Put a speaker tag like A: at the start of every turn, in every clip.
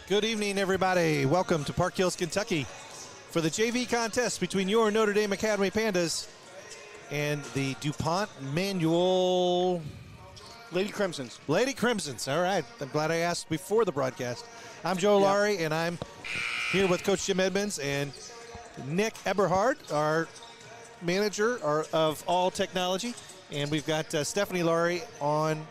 A: Good evening, everybody. Welcome to Park Hills, Kentucky for the JV contest between your Notre Dame Academy Pandas and the Dupont Manual
B: Lady Crimsons.
A: Lady Crimsons. All right. I'm glad I asked before the broadcast. I'm Joe Laurie, and I'm here with Coach Jim Edmonds and Nick Eberhard, our manager of all technology. And we've got Stephanie Laurie on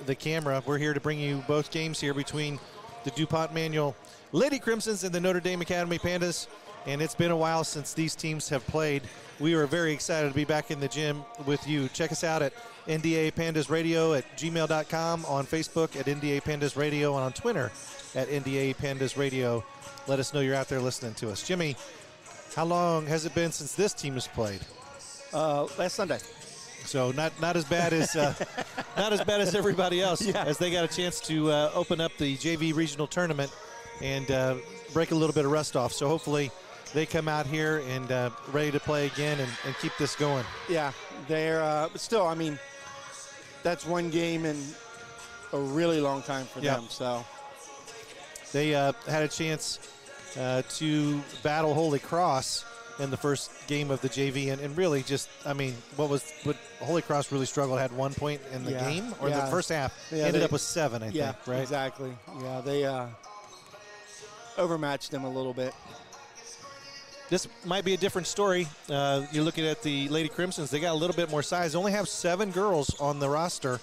A: the camera. We're here to bring you both games here between the Dupont Manual Lady Crimsons and the Notre Dame Academy Pandas. And it's been a while since these teams have played. We are very excited to be back in the gym with you. Check us out at NDA Pandas Radio at gmail.com, on Facebook at NDA Pandas Radio, and on Twitter at NDA Pandas Radio. Let us know you're out there listening to us. Jimmy, how long has it been since this team has played?
B: Last Sunday.
A: So not as bad as not as bad as everybody else, as they got a chance to open up the JV regional tournament and break a little bit of rust off. So hopefully they come out here and ready to play again and keep this going.
B: Yeah, they're but still, I mean, that's one game in a really long time for them. So
A: they had a chance to battle Holy Cross in the first game of the JV, and really just, I mean, what Holy Cross really struggled, had 1 point in the game, or the first half, ended up with 7, I think, right?
B: Exactly. Yeah, they overmatched them a little bit.
A: This might be a different story. You're looking at the Lady Crimsons. They got a little bit more size. They only have 7 girls on the roster,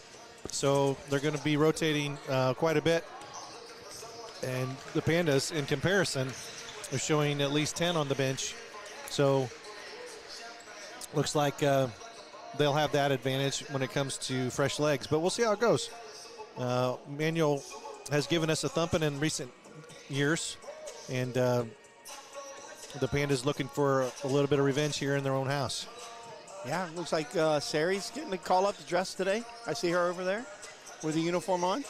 A: so they're going to be rotating quite a bit. And the Pandas, in comparison, are showing at least 10 on the bench. So looks like they'll have that advantage when it comes to fresh legs. But we'll see how it goes. Manual has given us a thumping in recent years, and the Pandas looking for a little bit of revenge here in their own house.
B: Yeah, it looks like Sari's getting the call up to dress today. I see her over there with the uniform on.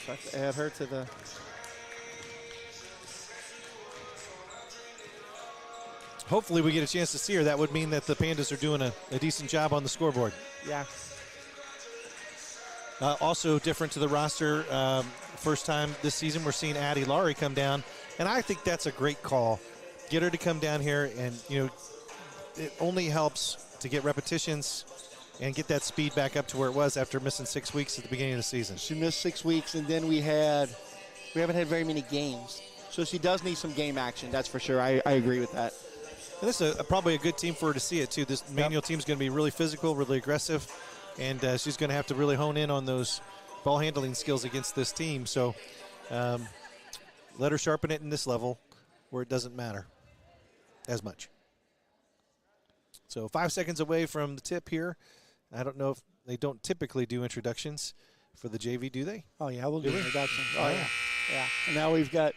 B: So I have to add her to the...
A: Hopefully we get a chance to see her. That would mean that the Pandas are doing a decent job on the scoreboard.
B: Yeah.
A: Also different to the roster, first time this season we're seeing Addie Laurie come down, and I think that's a great call. Get her to come down here, and it only helps to get repetitions and get that speed back up to where it was after missing 6 weeks at the beginning of the season.
B: She missed 6 weeks, and then we haven't had very many games. So she does need some game action, that's for sure. I agree with that.
A: And this is probably a good team for her to see it, too. This Manual team is going to be really physical, really aggressive, and she's going to have to really hone in on those ball handling skills against this team. So let her sharpen it in this level where it doesn't matter as much. So 5 seconds away from the tip here. I don't know if they don't typically do introductions for the JV, do they?
B: Oh, yeah, we'll do introductions. Oh, yeah. Yeah. And now we've got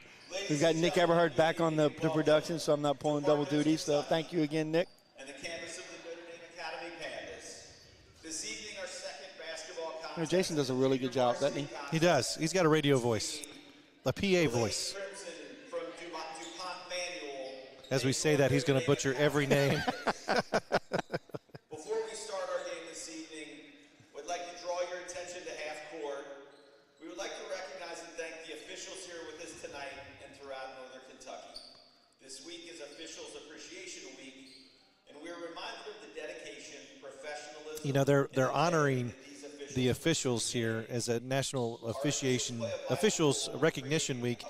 B: Nick Eberhard back on the production, so I'm not pulling double duty. So thank you again, Nick.
C: And the campus of the Notre Dame Academy Pandas. This evening, our second basketball contest.
B: Jason does a really good job, doesn't he?
A: He does. He's got a radio voice, a PA voice.
C: From Dupont Manual.
A: As we say that, he's going to butcher every name.
C: Before we start our game this evening, we'd like to draw your attention to half court. We would like to recognize and thank the officials here with us tonight and throughout Northern Kentucky. This week is Officials Appreciation Week, and we're reminded of the dedication, professionalism.
A: They're honoring the officials here as a National Officials Recognition Week,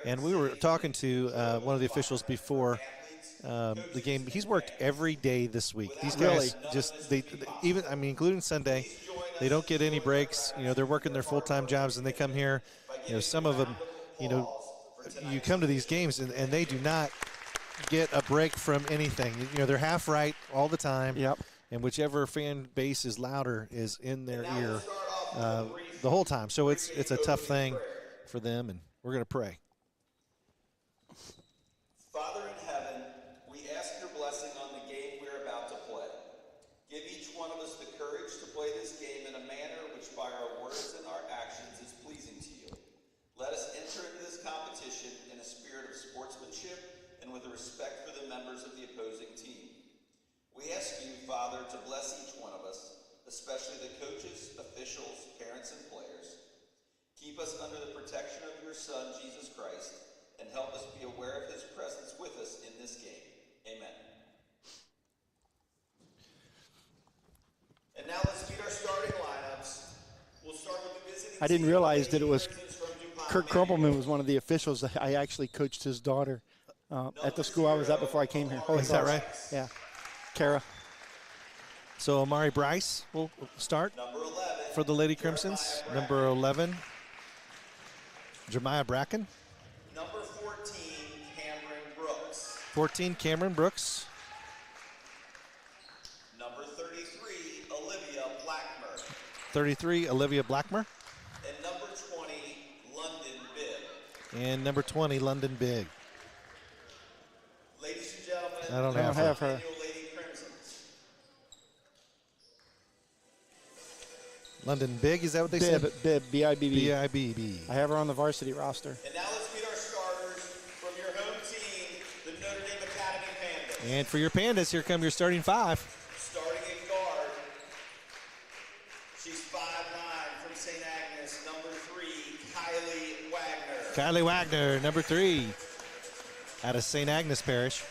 A: and we were talking to one of the officials before the game. He's worked every day this week. These guys including Sunday, they don't get any breaks. They're working their full-time jobs, and they come here. Some of them, you come to these games and they do not get a break from anything. They're half right all the time.
B: Yep.
A: And whichever fan base is louder is in their ear the whole time. So it's a tough thing for them, and we're going to pray.
C: Father in heaven, we ask your blessing on the game we're about to play. Give each one of us the courage to play this game in a manner which by our words and our actions is pleasing to you. Let us enter into this competition in a spirit of sportsmanship and with respect for the members of the opposing team. We ask you, Father, to bless each one of us, especially the coaches, officials, parents, and players. Keep us under the protection of your Son, Jesus Christ, and help us be aware of his presence with us in this game. Amen. And now let's meet our starting lineups. We'll start with the visiting
B: I didn't
C: team,
B: realize that it was
C: Lady Crimsons from Dupont
B: Kurt
C: Manual.
B: Krumpelman was one of the officials. I actually coached his daughter at the school I was at before I came here.
A: Is that right?
B: Yeah. Kara.
A: So Amari Bryce will start
C: Number 11
A: for the Lady Crimsons. Number 11, Jeremiah Bracken.
C: Number 14, Cameron Brooks.
A: 14, Cameron Brooks.
C: Number 33, Olivia Blackmer.
A: 33, Olivia Blackmer.
C: And number 20, London Bibb.
A: And number 20, London Big.
C: Ladies and gentlemen,
A: I don't
B: I don't have her.
C: Manual Lady Crimsons.
A: London Big, is that what they said?
B: Bibb, B-I-B-B.
A: B-I-B-B.
B: I have her on the varsity roster.
C: And now let's meet our starters from your home team, the Notre Dame Academy Pandas.
A: And for your Pandas, here come your starting 5.
C: Starting at guard, she's 5'9" from St. Agnes, number 3, Kylie Wagner.
A: Kylie Wagner, number 3, out of St. Agnes Parish.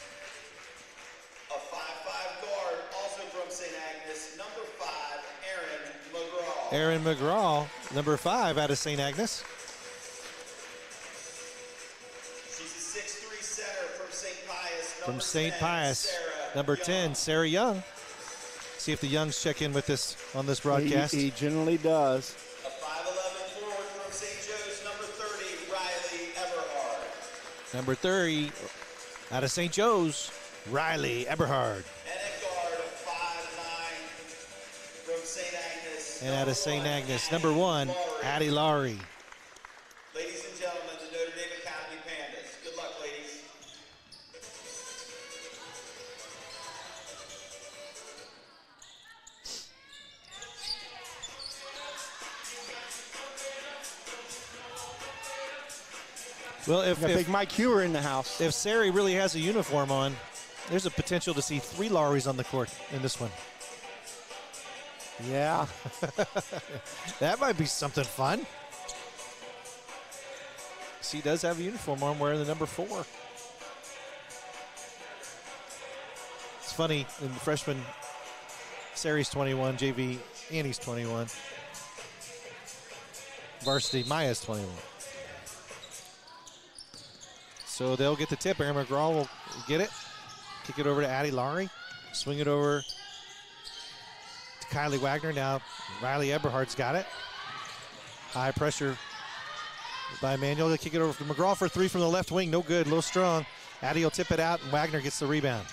C: A 5'5" guard, also from St. Agnes, number 5, Erin McGraw.
A: Erin McGraw, number 5, out of St. Agnes.
C: She's a 6'3" center from St. Pius,
A: From
C: number
A: St.
C: 10,
A: Pius,
C: Sarah
A: number
C: Young.
A: 10, Sarah Young. See if the Youngs check in with us on this broadcast.
B: He generally does.
C: A 5'11" forward from St. Joe's, number 30, Riley Everhard.
A: Number 30, out of St. Joe's, Riley Eberhard.
C: And at guard, a 5'9" from St. Agnes.
A: And out of St.
C: number 1,
A: Agnes, number 1, Addie Lowry.
C: Ladies and gentlemen, the Notre Dame Academy Pandas. Good luck, ladies.
A: Well,
B: Got Big Mike Hewer in the house.
A: if Sari really has a uniform on, there's a potential to see 3 Lowrys on the court in this one.
B: Yeah.
A: That might be something fun. She does have a uniform on wearing the number 4. It's funny, in the freshman, Sari's 21, JV, Annie's 21. Varsity, Maya's 21. So they'll get the tip. Erin McGraw will get it. Kick it over to Addie Lowry. Swing it over to Kylie Wagner. Now Riley Eberhard's got it. High pressure by Manuel. They kick it over to McGraw for 3 from the left wing. No good, a little strong. Addie will tip it out, and Wagner gets the rebound.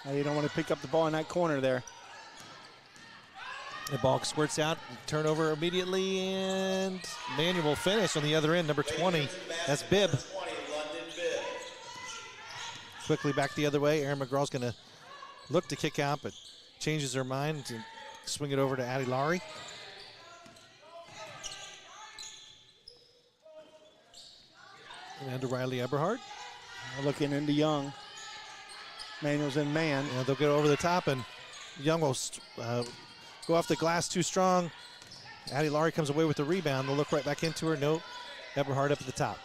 B: Now you don't want to pick up the ball in that corner there.
A: The ball squirts out, turnover immediately, and Manuel will finish on the other end. Number 20, that's Bibb.
C: 20, London Bibb.
A: Quickly back the other way. Erin McGraw's going to look to kick out, but changes her mind to swing it over to Addie Lowry. And to Riley Eberhard.
B: Looking into Young. Manuel's in man.
A: And they'll get over the top, and Young will go off the glass too strong. Addie Lowry comes away with the rebound. They'll look right back into her. No, Eberhard up at the top.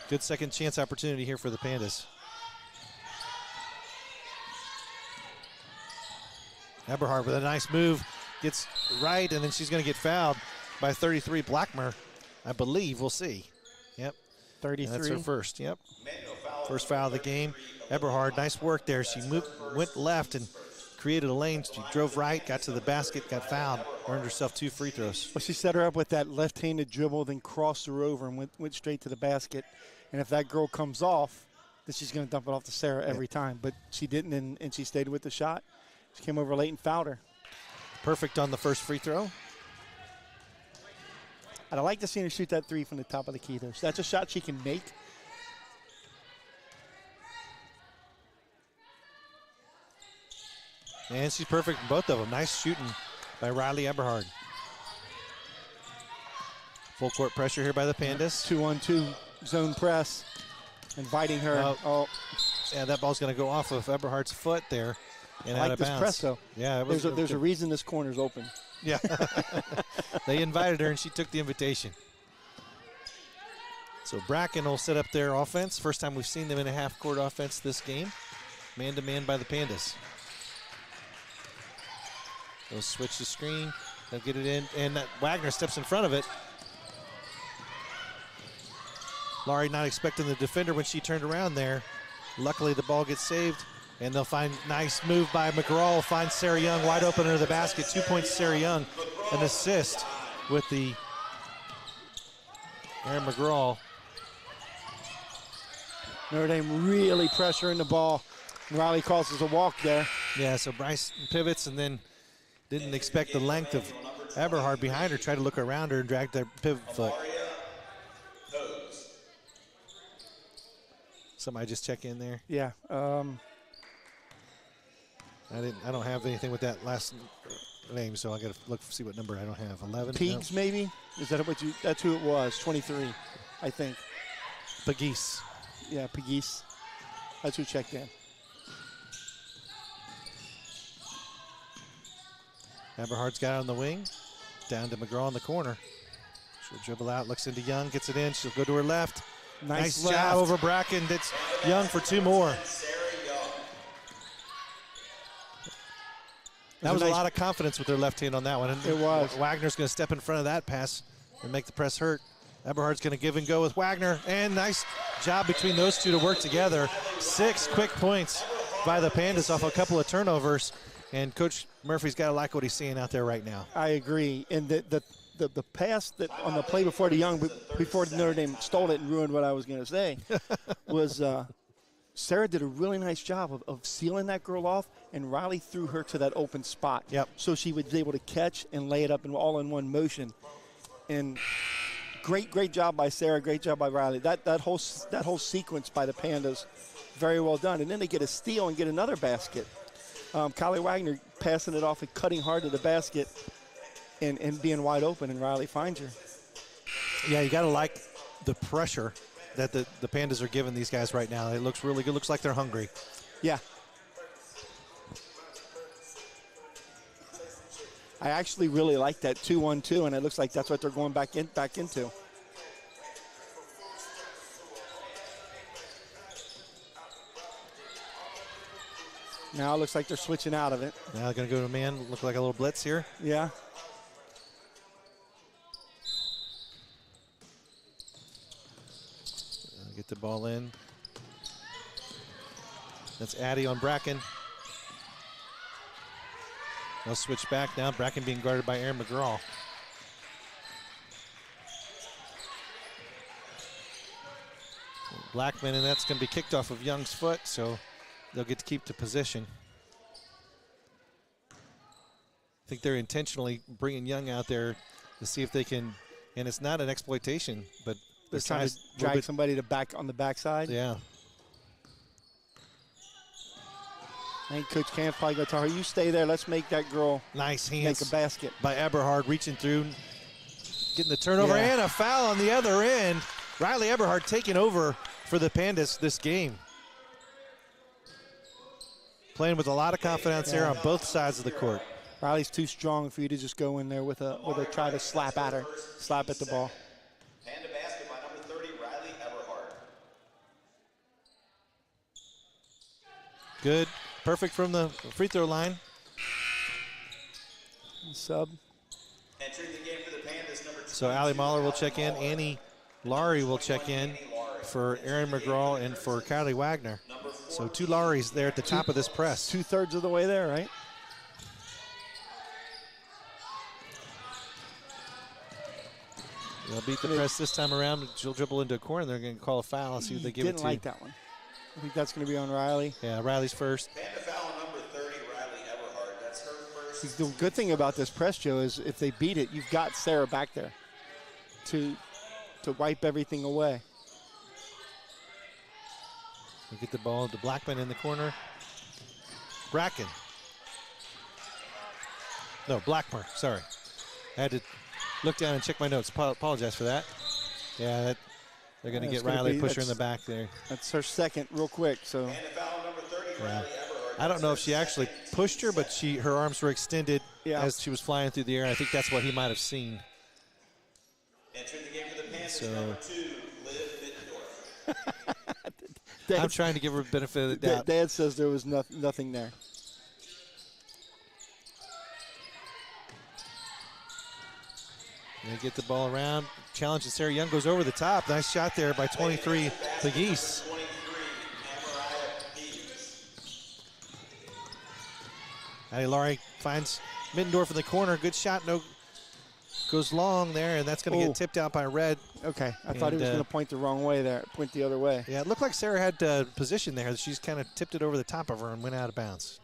A: Good second chance opportunity here for the Pandas. Eberhard with a nice move. Gets right, and then she's going to get fouled by 33 Blackmer, I believe. We'll see. Yep.
B: 33.
A: That's her first. Yep. First foul of the game. Eberhard, nice work there. She went left and created a lane. She drove right, got to the basket, got fouled, earned herself 2 free throws.
B: Well, she set her up with that left-handed dribble, then crossed her over and went straight to the basket. And if that girl comes off, then she's going to dump it off to Sarah every time. But she didn't, and she stayed with the shot. She came over late and fouled her.
A: Perfect on the first free throw.
B: I'd like to see her shoot that 3 from the top of the key, though. So that's a shot she can make.
A: And she's perfect in both of them. Nice shooting by Riley Eberhard. Full court pressure here by the Pandas.
B: 2-on-2 zone press, inviting her.
A: Oh. Yeah, that ball's going to go off of Eberhardt's foot there and
B: I
A: out
B: like
A: of
B: this
A: bounds.
B: press, though.
A: Yeah, it was
B: There's a reason this corner's open.
A: Yeah. They invited her, and she took the invitation. So Bracken will set up their offense. First time we've seen them in a half-court offense this game. Man-to-man by the Pandas. They'll switch the screen. They'll get it in, and that Wagner steps in front of it. Laurie not expecting the defender when she turned around there. Luckily, the ball gets saved, and they'll find nice move by McGraw. Finds Sarah Young wide open under the basket. 2 points, Sarah Young. An assist with the Aaron McGraw.
B: Notre Dame really pressuring the ball. Riley calls us a walk there.
A: Yeah, so Bryce pivots and then didn't expect the length of Eberhard behind her. Tried to look around her and dragged their pivot foot. Somebody just check in there.
B: Yeah.
A: I don't have anything with that last name, so I got to look see what number I don't have. 11.
B: Teagues, maybe? Is that what you? That's who it was. 23, I think.
A: Pagis.
B: Yeah, Pagis. That's who checked in.
A: Eberhardt's got it on the wing. Down to McGraw in the corner. She'll dribble out, looks into Young, gets it in. She'll go to her left. Nice job over Bracken. That's Young for 2 more. That was a lot of confidence with their left hand on that one. And
B: it was.
A: Wagner's going to step in front of that pass and make the press hurt. Eberhardt's going to give and go with Wagner. And nice job between those two to work together. 6 quick points by the Pandas off a couple of turnovers. And Coach Murphy's got to like what he's seeing out there right now.
B: I agree. And the pass that on the play before the Young, before Notre Dame stole it and ruined what I was going to say, was Sarah did a really nice job of sealing that girl off, and Riley threw her to that open spot.
A: Yep.
B: So she would be able to catch and lay it up all in one motion. And great job by Sarah, great job by Riley. That whole sequence by the Pandas, very well done. And then they get a steal and get another basket. Kylie Wagner passing it off and cutting hard to the basket and being wide open, and Riley finds her.
A: Yeah, you got to like the pressure that the Pandas are giving these guys right now. It looks really good. Looks like they're hungry.
B: Yeah. I actually really like that 2-1-2, and it looks like that's what they're going back into. Now it looks like they're switching out of it.
A: Now they're going to go to man. Look like a little blitz here.
B: Yeah.
A: Get the ball in. That's Addy on Bracken. They'll switch back now. Bracken being guarded by Aaron McGraw. Blackman, and that's going to be kicked off of Young's foot, so they'll get to keep the position. I think they're intentionally bringing Young out there to see if they can, and it's not an exploitation, but
B: they're trying to drag somebody to back on the backside.
A: Yeah.
B: I think Coach Camp's probably going to tell her, you stay there, let's make that girl
A: nice hands
B: make a basket.
A: By Eberhard, reaching through, getting the turnover, and a foul on the other end. Riley Eberhard taking over for the Pandas this game. Playing with a lot of confidence there on both sides of the court.
B: Riley's too strong for you to just go in there with a try to slap at her, slap at the ball.
C: And a basket by number 30, Riley Eberhard.
A: Good. Perfect from the free throw line.
B: Sub.
C: Entering the game for the Pandas, number 2.
A: So Ali Mahler will check in. Annie Laurie will check in for Aaron McGraw and for Kylie Wagner. So 2 Lauries there at the top of this press.
B: 2/3 of the way there, right?
A: They'll beat the press this time around. She'll dribble into a corner. They're going to call a foul and see what they give it to.
B: Didn't like that one. I think that's going to be on Riley.
A: Yeah, Riley's first.
C: Panda foul on number 30, Riley Eberhard. That's her first.
B: The good thing about this press, Joe, is if they beat it, you've got Sarah back there to wipe everything away.
A: We get the ball to Blackman in the corner. Bracken. No, Blackmer, sorry. I had to look down and check my notes. Apologize for that. Yeah, They're going to get
B: gonna
A: Riley, push her in the back there.
B: That's her second real quick. So
C: And foul number 30, Riley Everhart.
A: I don't know if she actually pushed her, but her arms were extended as she was flying through the air. I think that's what he might have seen.
C: Entering the game for the Panthers, number 2, Liv Middendorf.
A: I'm trying to give her a benefit of the doubt.
B: Dad says there was nothing there.
A: They get the ball around. Challenge, and Sarah Young goes over the top. Nice shot there by 23, the Geese.
C: 23, Amariah Pease.
A: Addie Laurie finds Middendorf in the corner. Good shot. No, goes long there, and that's going to get tipped out by Red.
B: Okay, I thought he was going to point the wrong way there, point the other way.
A: Yeah, it looked like Sarah had position there. She's kind of tipped it over the top of her and went out of bounds.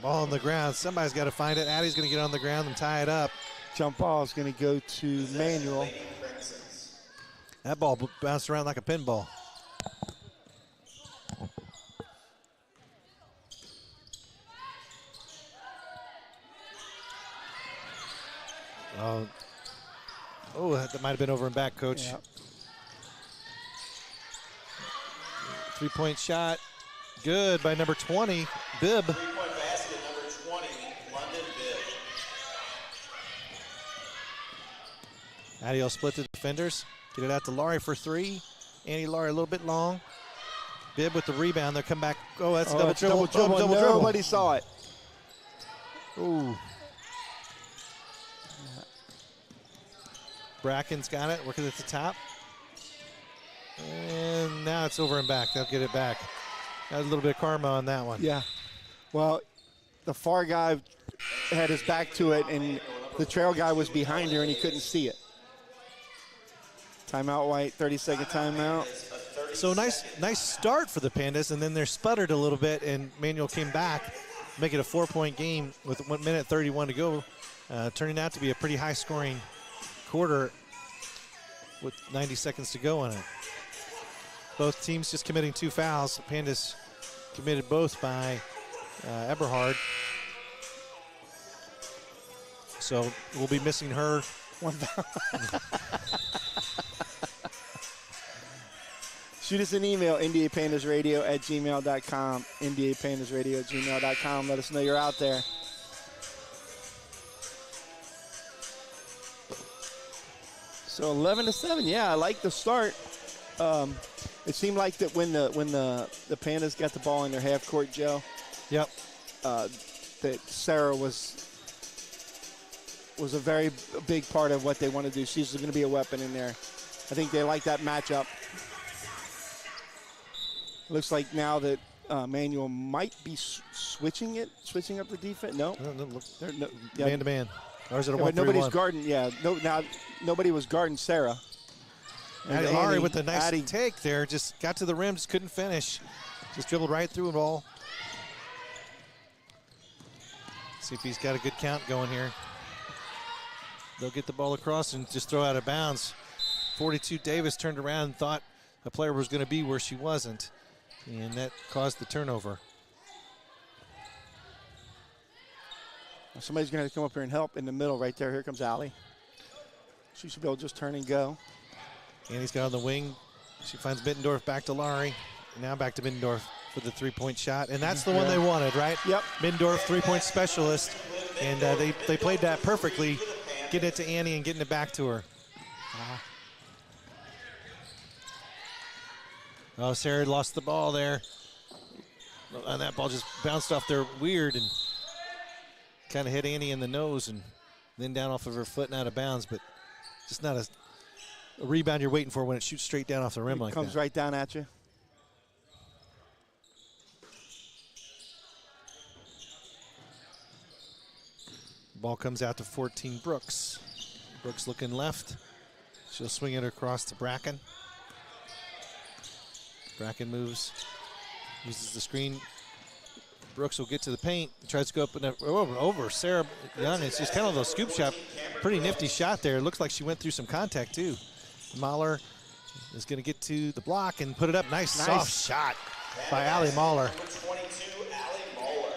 A: Ball on the ground. Somebody's got to find it. Addie's going to get on the ground and tie it up.
B: Jump ball is going to go to Manual.
A: That ball bounced around like a pinball. Oh, that might have been over and back, Coach.
B: Yeah.
A: 3-point shot. Good by number 20, Bibb.
C: 3-point basket, number 20, London Bibb.
A: Addie will split the defenders. Get it out to Laurie for 3. Annie Laurie a little bit long. Bibb with the rebound. They'll come back. Oh, that's a double dribble.
B: Double dribble. Nobody saw it.
A: Ooh. Bracken's got it, working at the top. And now it's over and back. They'll get it back. Got a little bit of karma on that one.
B: Yeah. Well, the far guy had his back to it, and the trail guy was behind her, and he couldn't see it. Timeout, White. 30-second timeout.
A: So nice start for the Pandas, and then they're sputtered a little bit, and Manual came back, make it a 4-point game with 1 minute 31 to go, turning out to be a pretty high-scoring quarter with 90 seconds to go on it. Both teams just committing 2 fouls. Pandas committed both by Eberhard. So we'll be missing her.
B: 1 foul. Shoot us an email, ndapandasradio@gmail.com, ndapandasradio@gmail.com. Let us know you're out there. So 11-7, yeah, I like the start. It seemed like that when the Pandas got the ball in their half court, Joe.
A: Yep.
B: That Sarah was a very big part of what they want to do. She's going to be a weapon in there. I think they like that matchup. Looks like now that Manual might be switching up the defense. No,
A: Man to man. Or is it a 1-3-1?
B: But nobody's guarding. Yeah, now nobody was guarding Sarah.
A: And Laurie with a nice take there, just got to the rim, just couldn't finish. Just dribbled right through it all. See if he's got a good count going here. They'll get the ball across and just throw out of bounds. 42 Davis turned around and thought a player was going to be where she wasn't, and that caused the turnover.
B: Somebody's going to have to come up here and help in the middle right there. Here comes Allie. She should be able to just turn and go.
A: Annie's got on the wing. She finds Middendorf back to Laurie. Now back to Middendorf for the 3-point shot. And that's the one they wanted, right?
B: Yep.
A: Middendorf, 3-point specialist. And they played that perfectly, getting it to Annie and getting it back to her. Oh, Sarah lost the ball there. And that ball just bounced off there weird and kind of hit Annie in the nose and then down off of her foot and out of bounds. But just not a rebound you're waiting for when it shoots straight down off the rim like that.
B: Comes right down at you.
A: Ball comes out to 14 Brooks. Brooks looking left. She'll swing it across to Bracken. Bracken moves, uses the screen. Brooks will get to the paint, tries to go up and over Sarah Young. It's just kind of a scoop shot. Pretty nifty shot there. It looks like she went through some contact too. Mahler is going to get to the block and put it up. Nice. Soft shot by Allie Mahler.
C: Number 22, Allie Mahler.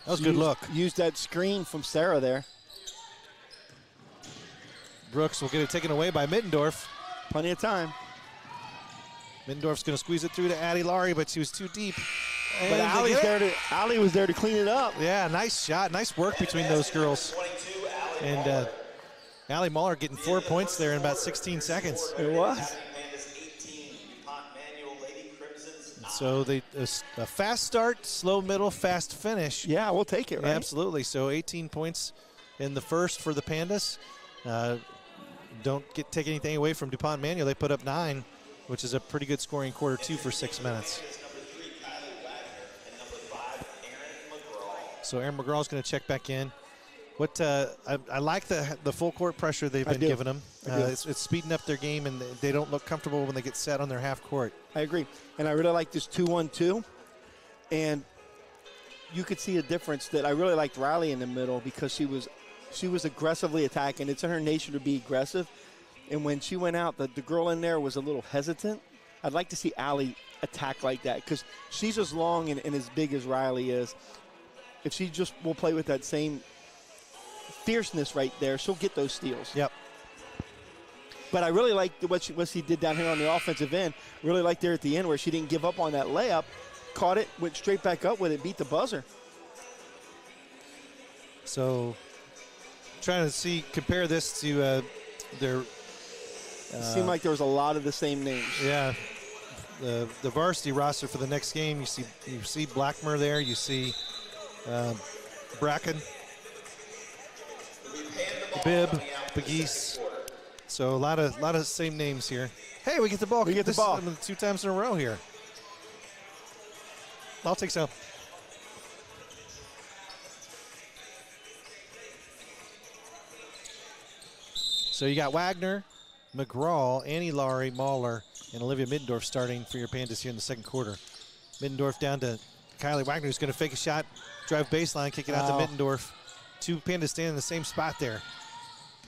A: That was a good look.
B: Used that screen from Sarah there.
A: Brooks will get it taken away by Middendorf.
B: Plenty of time.
A: Middendorf's going to squeeze it through to Addie Laurie, but she was too deep. And
B: But Allie was there to clean it up.
A: Yeah, nice shot. Nice work between those girls.
C: 22, Allie
A: And
C: Mahler.
A: Allie Mahler getting 4 points there in about 16 seconds.
B: It was.
C: Pandas 18, Dupont Manual, Lady Crimson's 9.
A: So a fast start, slow middle, fast finish.
B: Yeah, we'll take it, right?
A: Absolutely. So 18 points in the first for the Pandas. Don't take anything away from Dupont Manual. They put up 9, which is a pretty good scoring quarter 2 for 6 minutes.
C: Number 3, Kylie Wagner, and number 5, Erin McGraw.
A: So Erin McGraw's going to check back in. What I like the full court pressure they've been giving them. It's speeding up their game, and they don't look comfortable when they get set on their half court.
B: I agree. And I really like this 2-1-2. And you could see a difference that I really liked Riley in the middle because she was aggressively attacking. It's in her nature to be aggressive. And when she went out, the girl in there was a little hesitant. I'd like to see Allie attack like that because she's as long and as big as Riley is. If she just will play with that same fierceness right there, she'll get those steals.
A: Yep.
B: But I really liked what she did down here on the offensive end. Really liked there at the end where she didn't give up on that layup. Caught it, went straight back up with it, beat the buzzer.
A: So trying to compare this to their
B: Seemed like there was a lot of the same names.
A: Yeah, the varsity roster for the next game. You see Blackmer there. You see Bracken, Bibb, Begis. So a lot of same names here. Hey, we get the ball.
B: We get the ball
A: 2 times in a row here. I'll take so. So you got Wagner, McGraw, Annie Laurie, Mahler, and Olivia Middendorf starting for your Pandas here in the second quarter. Middendorf down to Kylie Wagner, who's going to fake a shot, drive baseline, kick it out to Middendorf. 2 Pandas standing in the same spot there.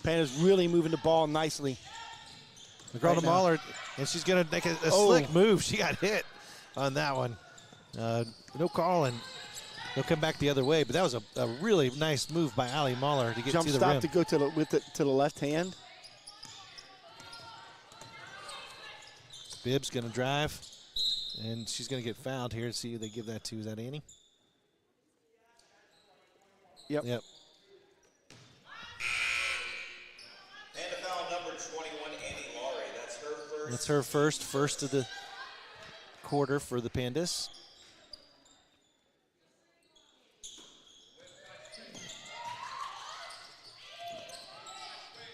B: Pandas really moving the ball nicely.
A: McGraw to Mahler, and she's going to make a slick move. She got hit on that one. No call, and they'll come back the other way. But that was a really nice move by Allie Mahler to get
B: Jump
A: to the
B: stop
A: rim.
B: to go to the left hand.
A: Bibb's going to drive, and she's going to get fouled here. See who they give that to. Is that Annie?
B: Yep.
A: Yep.
C: And a foul number 21, Annie Laurie. That's her first.
A: That's her first of the quarter for the Pandas.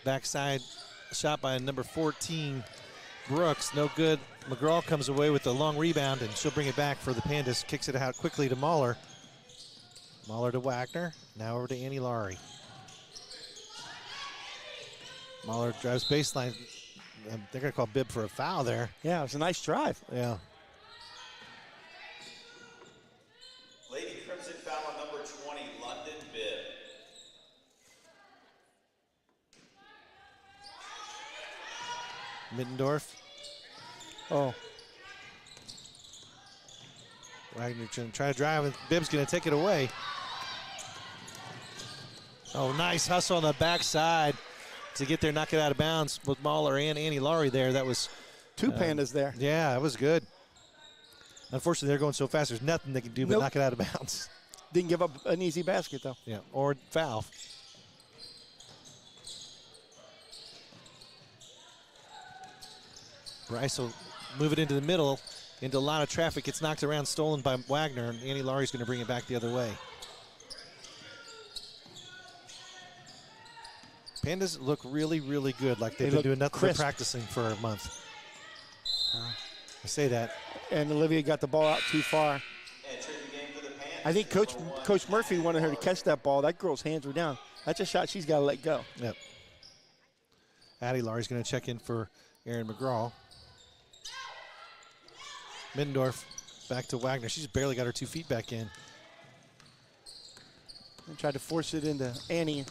A: Backside shot by number 14, Brooks, no good. McGraw comes away with a long rebound, and she'll bring it back for the Pandas. Kicks it out quickly to Mahler. Mahler to Wagner. Now over to Annie Laurie. Mahler drives baseline. They're going to call Bibb for a foul there.
B: Yeah, it was a nice drive.
A: Yeah.
C: Lady Crimson foul on number 20, London Bibb.
A: Middendorf.
B: Oh.
A: Wagner going to try to drive, and Bibb's going to take it away. Oh, nice hustle on the backside to get there, knock it out of bounds with Mahler and Annie Laurie there. That was
B: 2 Pandas there.
A: Yeah, that was good. Unfortunately, they're going so fast, there's nothing they can do but knock it out of bounds.
B: Didn't give up an easy basket, though.
A: Yeah, or foul. Bryce will move it into the middle, into a lot of traffic. It's knocked around, stolen by Wagner, and Annie Laurie's going to bring it back the other way. Pandas look really, really good, like they've been doing nothing but practicing for a month. I say that.
B: And Olivia got the ball out too far. I think Coach Murphy wanted her to catch that ball. That girl's hands were down. That's a shot she's got to let go.
A: Yep. Addie Laurie's going to check in for Erin McGraw. Middendorf back to Wagner. She's barely got her 2 feet back in.
B: And tried to force it into Annie.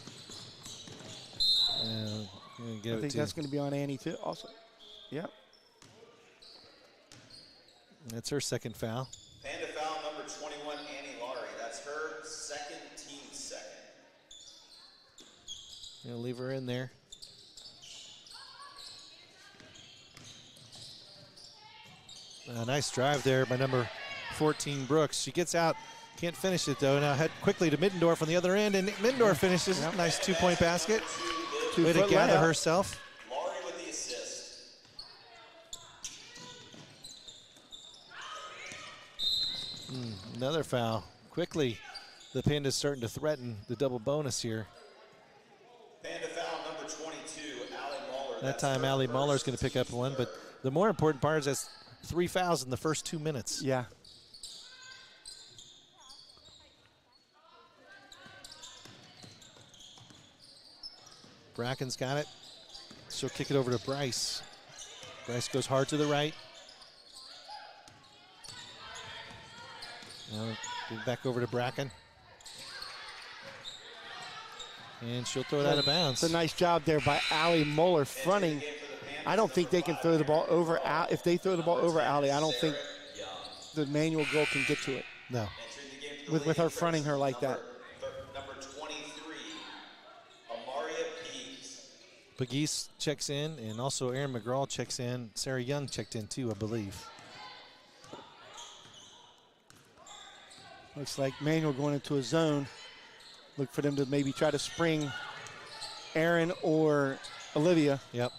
A: I
B: I think that's going to be on Annie, too, also. Yep.
A: That's her second foul.
C: Panda foul number 21, Annie Laurie. That's her second, team second.
A: You'll leave her in there. A nice drive there by number 14, Brooks. She gets out, can't finish it though. Now head quickly to Middendorf on the other end, and Middendorf finishes.
B: Yep.
A: Nice 2-point basket. Way to
B: 2-foot
A: gather
B: layup.
A: herself.
C: Laurie with the assist.
A: Another foul. Quickly, the Pandas starting to threaten the double bonus here.
C: Panda foul number 22, Allie Muller.
A: That time, Allie Muller is going to pick up one, but the more important part is that's 3 fouls in the first 2 minutes.
B: Yeah.
A: Bracken's got it. She'll kick it over to Bryce. Bryce goes hard to the right. Now give it back over to Bracken. And she'll throw it out of bounds.
B: It's a nice job there by Allie Muller fronting. I don't think they can throw the ball over. If they throw the ball over Allie, I don't think the Manual girl can get to it.
A: No.
B: With her fronting her like that.
C: Number 23, Amaria Pease.
A: Pegues checks in, and also Aaron McGraw checks in. Sarah Young checked in too, I believe.
B: Looks like Manual going into a zone. Look for them to maybe try to spring Aaron or Olivia.
A: Yep.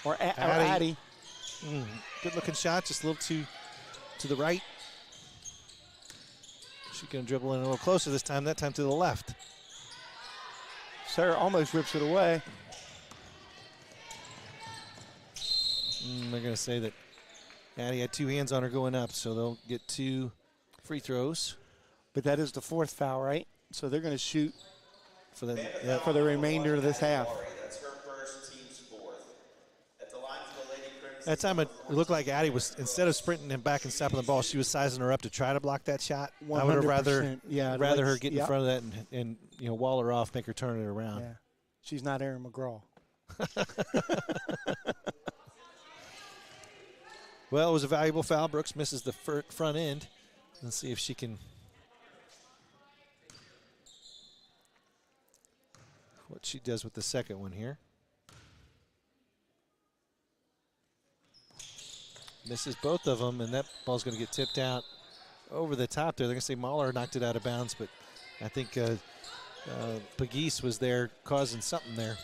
B: Or
A: Addie.
B: Addie.
A: Good looking shot, just a little too to the right. She's going to dribble in a little closer this time, that time to the left.
B: Sarah almost rips it away.
A: They're going to say that Addie had 2 hands on her going up, so they'll get 2 free throws.
B: But that is the 4th foul, right? So they're going to shoot
A: For the,
B: for the remainder of this half.
C: That's her first, team's 4th. At the line for the Lady Crimson.
A: that time it looked like Addie was, instead of sprinting him back and stopping the ball, she was sizing her up to try to block that shot. I would have rather
B: 100%.
A: her get in front of that and wall her off, make her turn it around.
B: Yeah. She's not Aaron McGraw.
A: Well, it was a valuable foul. Brooks misses the front end. Let's see if she can. What she does with the second one here. Misses both of them, and that ball's going to get tipped out over the top there. They're going to say Mahler knocked it out of bounds, but I think Pegues was there causing something there.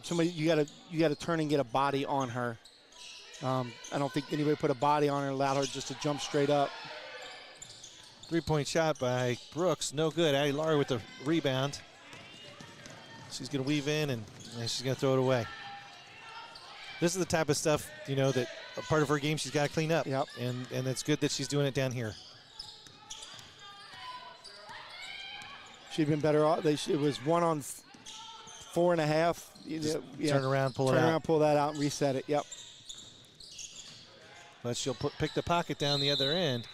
B: Somebody, you got to turn and get a body on her. I don't think anybody put a body on her and allowed her just to jump straight up.
A: 3-point shot by Brooks, no good. Addie Laurie with the rebound. She's going to weave in, and she's going to throw it away. This is the type of stuff, that a part of her game she's got to clean up.
B: Yep.
A: And it's good that she's doing it down here.
B: She'd been better off. It was 1 on 4.5.
A: Turn around, pull it out.
B: Pull that out, and reset it. Yep.
A: But she'll pick the pocket down the other end,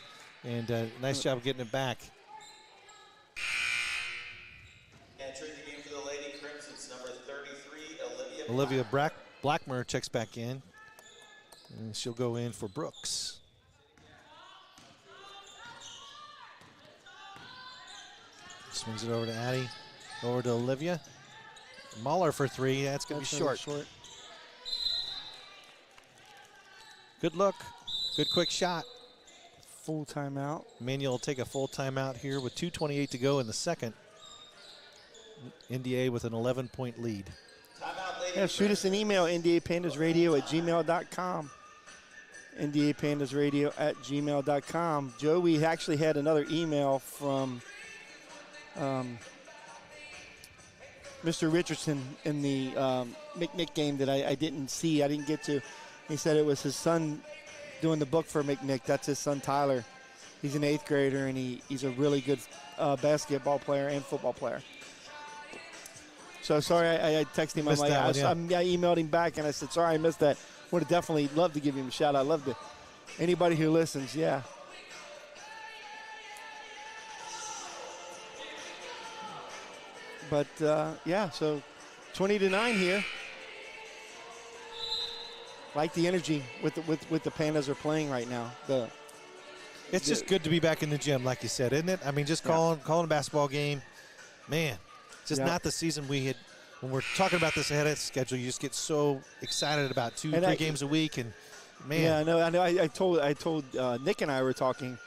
A: and nice job of getting it back.
C: Entering the game for the Lady Crimson's number 33,
A: Olivia Blackmer checks back in, and she'll go in for Brooks. Swings it over to Addie, over to Olivia. Mahler for 3. That's going to be short. Good look. Good quick shot.
B: Full timeout.
A: Manual will take a full timeout here with 2:28 to go in the second. NDA with an 11-point lead.
B: Yeah, shoot us an email, ndapandasradio@gmail.com. ndapandasradio@gmail.com. Joe, we actually had another email from Mr. Richardson in the McNick game that I didn't see. I didn't get to. He said it was his son doing the book for McNick. That's his son, Tyler. He's an 8th grader, and he's a really good basketball player and football player. So sorry, I texted him. I emailed him back, and I said, sorry, I missed that. Would have definitely loved to give him a shout out. Love to anybody who listens, yeah. But, so 20-9 here. like the energy with the Pandas are playing right now.
A: It's just good to be back in the gym, like you said, isn't it? I mean, just calling a basketball game, man. Just not the season we had. When we're talking about this ahead of schedule, you just get so excited about 2-3 games a week, and man.
B: Yeah, I know. I told Nick and I were talking.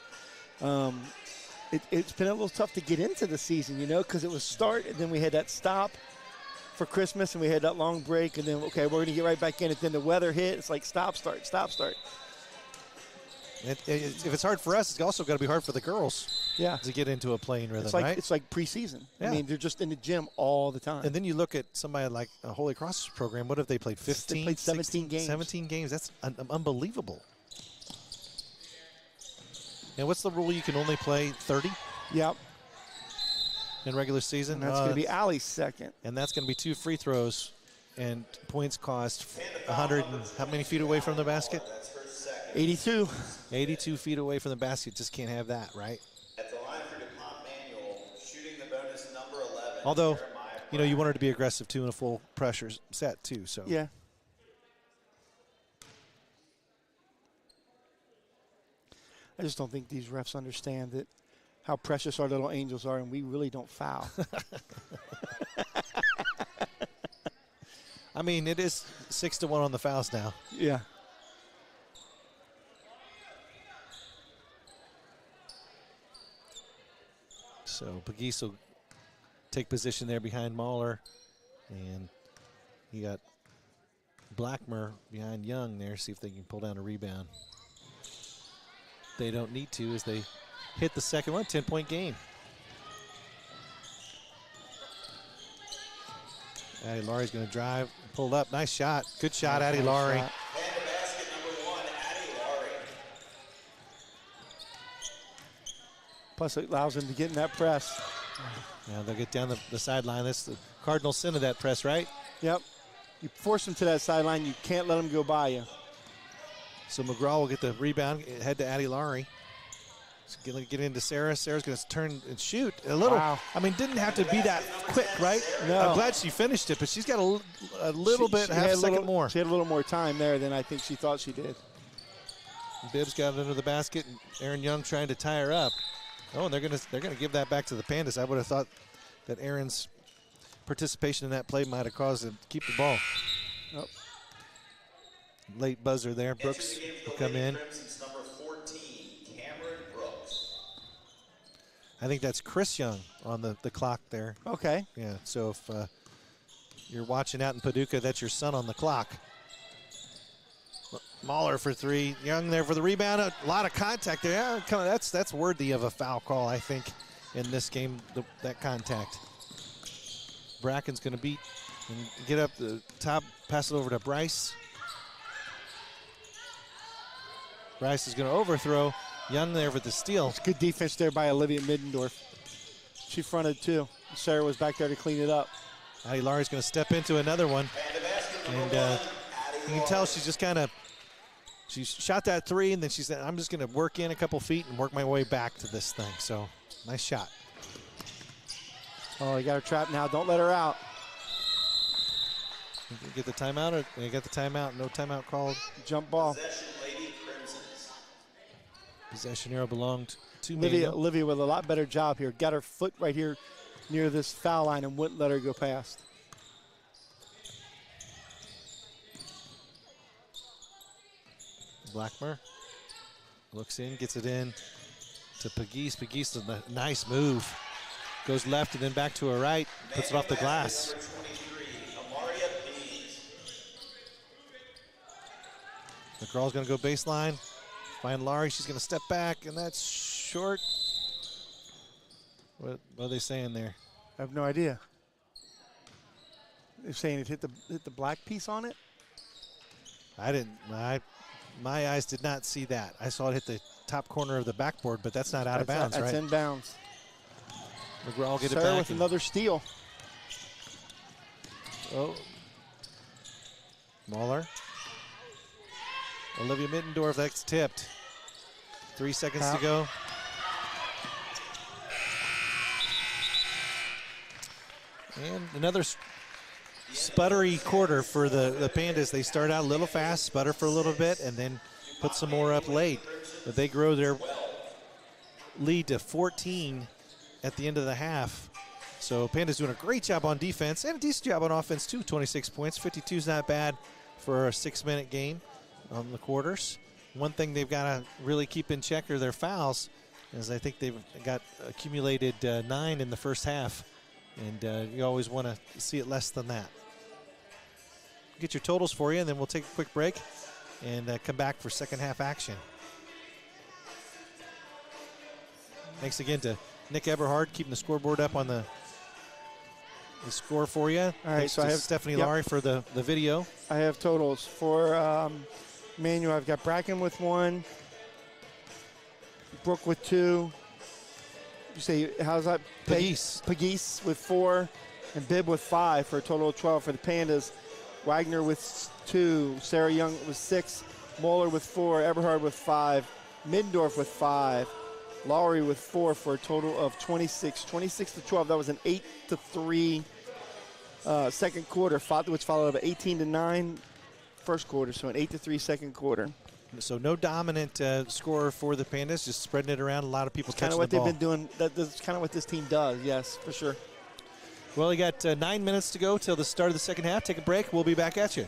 B: It's been a little tough to get into the season, because it was start, and then we had that stop for Christmas, and we had that long break, and then, okay, we're going to get right back in it. Then the weather hit. It's like stop, start, stop, start.
A: If it's hard for us, it's also got to be hard for the girls.
B: Yeah.
A: To get into a playing rhythm, right?
B: It's like preseason.
A: Yeah.
B: I mean, they're just in the gym all the time.
A: And then you look at somebody like a Holy Cross program. What have they played? 15?
B: They played 17
A: 16,
B: games.
A: 17 games. That's unbelievable. And what's the rule? You can only play 30?
B: Yep.
A: In regular season?
B: And that's going to be Allie's second.
A: And that's going to be 2 free throws and points cost 100 and how many feet away from the basket?
B: 82.
A: 82 feet away from the basket. Just can't have that, right?
C: At the line for Dupont Manual, shooting the bonus number 11.
A: Although, you want her to be aggressive too in a full pressure set too. So
B: yeah. I just don't think these refs understand that how precious our little angels are, and we really don't foul.
A: I mean, it is 6-1 on the fouls now.
B: Yeah.
A: So Pegues will take position there behind Mahler, and you got Blackmer behind Young there. See if they can pull down a rebound. They don't need to as they hit the second one. 10-point game. Addie Laurie's going to drive, pulled up. Nice shot. Good shot, Addie Laurie.
C: And the basket number 1, Addie Laurie.
B: Plus, it allows them to get in that press.
A: Now they'll get down the sideline. That's the cardinal sin of that press, right?
B: Yep. You force them to that sideline. You can't let them go by you.
A: So McGraw will get the rebound, head to Addie Laurie. Get into Sarah. Sarah's going to turn and shoot a little.
B: Wow.
A: I mean, didn't have to be that quick, right?
B: No.
A: I'm glad she finished it, but she's got a little bit, half a second more.
B: She had a little more time there than I think she thought she did.
A: Bibbs got it under the basket, and Aaron Young trying to tie her up. Oh, and they're gonna give that back to the Pandas. I would have thought that Aaron's participation in that play might have caused them to keep the ball.
B: Nope.
A: Late buzzer there. Brooks will come in.
C: Number 14, Cameron Brooks.
A: I think that's Chris Young on the clock there.
B: Okay.
A: Yeah, so if you're watching out in Paducah, that's your son on the clock. Mahler for 3. Young there for the rebound. A lot of contact there. Yeah, that's worthy of a foul call, I think, in this game, that contact. Bracken's going to beat and get up the top, pass it over to Bryce. Bryce is going to overthrow. Young there for the steal.
B: It's good defense there by Olivia Middendorf. She fronted too. Sarah was back there to clean it up.
A: Addie Laurie's going to step into another one. And you can tell she's just kind of, she shot that 3, and then she said, I'm just going to work in a couple feet and work my way back to this thing. So, nice shot.
B: Oh, you got her trapped now. Don't let her out.
A: Get the timeout. They got the timeout. No timeout called.
B: Jump ball.
C: Possession, Lady Crimsons.
A: Possession arrow belonged to
B: Olivia with a lot better job here. Got her foot right here near this foul line and wouldn't let her go past.
A: Blackmer looks in, gets it in to Pegues. Pegues, a nice move. Goes left and then back to her right. Puts it off the glass. McGraw's going to go baseline. Find Laurie. She's going to step back, and that's short. What are they saying there?
B: I have no idea. They're saying it hit the black piece on it?
A: I didn't. My eyes did not see that. I saw it hit the top corner of the backboard, but that's not out of bounds, right?
B: That's in bounds.
A: McGraw will get it
B: Sarah
A: back.
B: with another steal.
A: Oh. Mahler. Olivia Middendorf, that's tipped. 3 seconds to go. And another sputtery quarter for the Pandas. They start out a little fast, sputter for a little bit, and then put some more up late. But they grow their lead to 14 at the end of the half. So Pandas doing a great job on defense and a decent job on offense too. 26 points, 52 is not bad for a 6-minute game on the quarters. One thing they've got to really keep in check are their fouls, as I think they've got accumulated 9 in the first half, and you always want to see it less than that. Get your totals for you, and then we'll take a quick break and come back for second half action. Thanks again to Nick Eberhard keeping the scoreboard up on the score for you.
B: All right,
A: Thanks
B: so
A: to
B: I have
A: Stephanie Laurie for the video.
B: I have totals for Manual. I've got Bracken with 1, Brooke with 2. You say, how's that? Pagese with 4, and Bibb with 5 for a total of 12 for the Pandas. Wagner with 2, Sarah Young with 6, Moeller with 4, Eberhard with 5, Middendorf with 5, Lowry with 4 for a total of 26. 26-12. That was an 8-3 second quarter, which followed up 18-9 first quarter, so an 8-3 second quarter.
A: So no dominant scorer for the Pandas, just spreading it around. A lot of people touching the ball.
B: Kind of what they've been doing. That's kind of what this team does, yes, for sure.
A: Well, you got 9 minutes to go till the start of the second half. Take a break. We'll be back at you.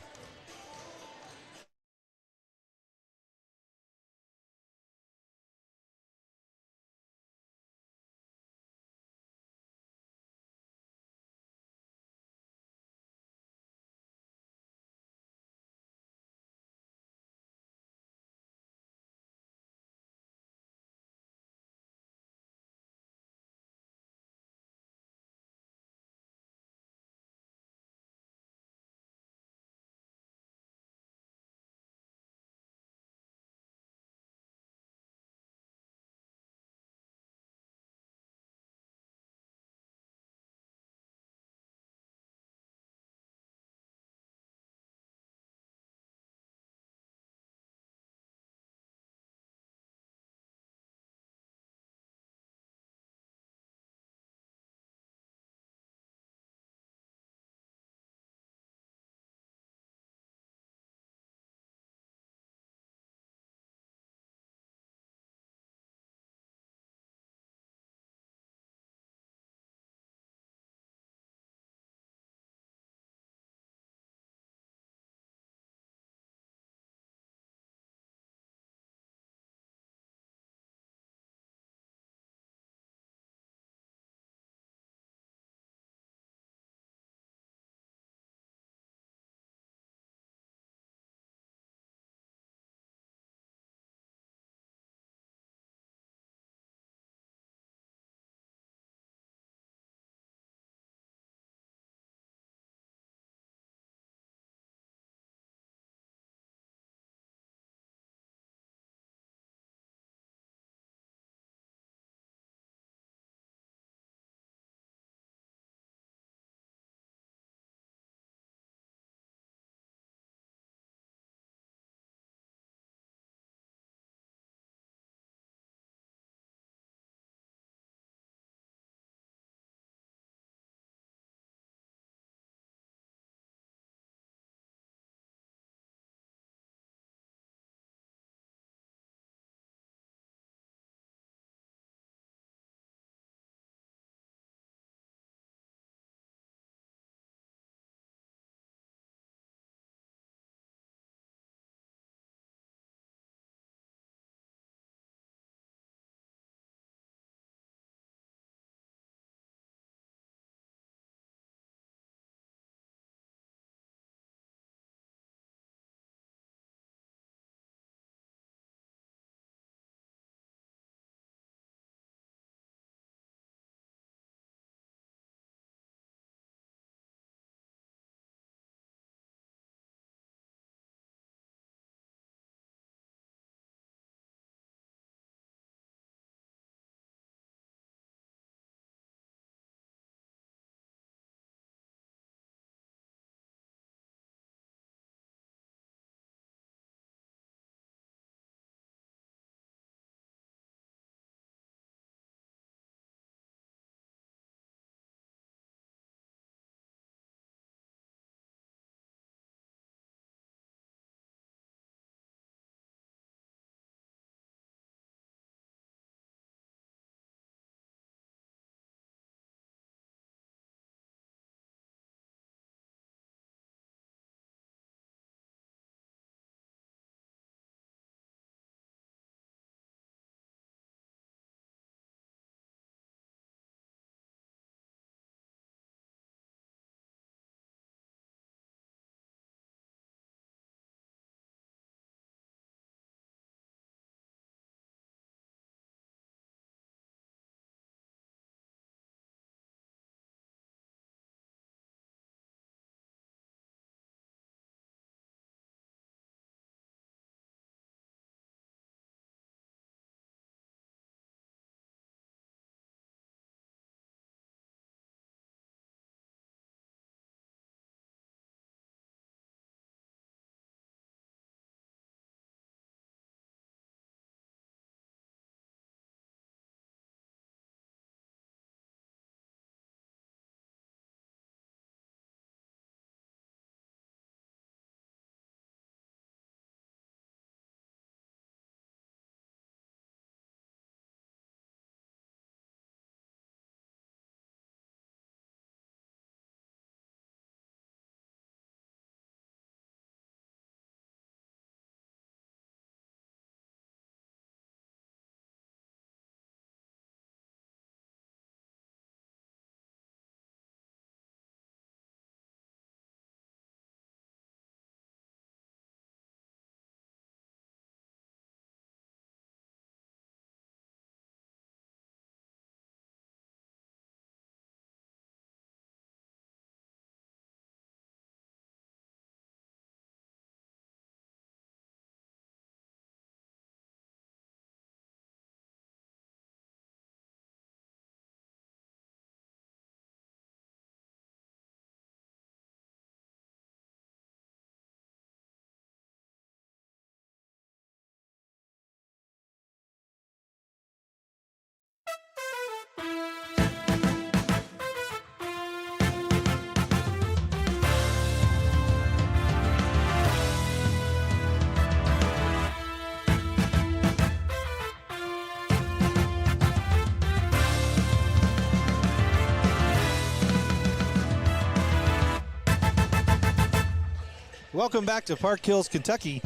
A: Welcome back to Park Hills, Kentucky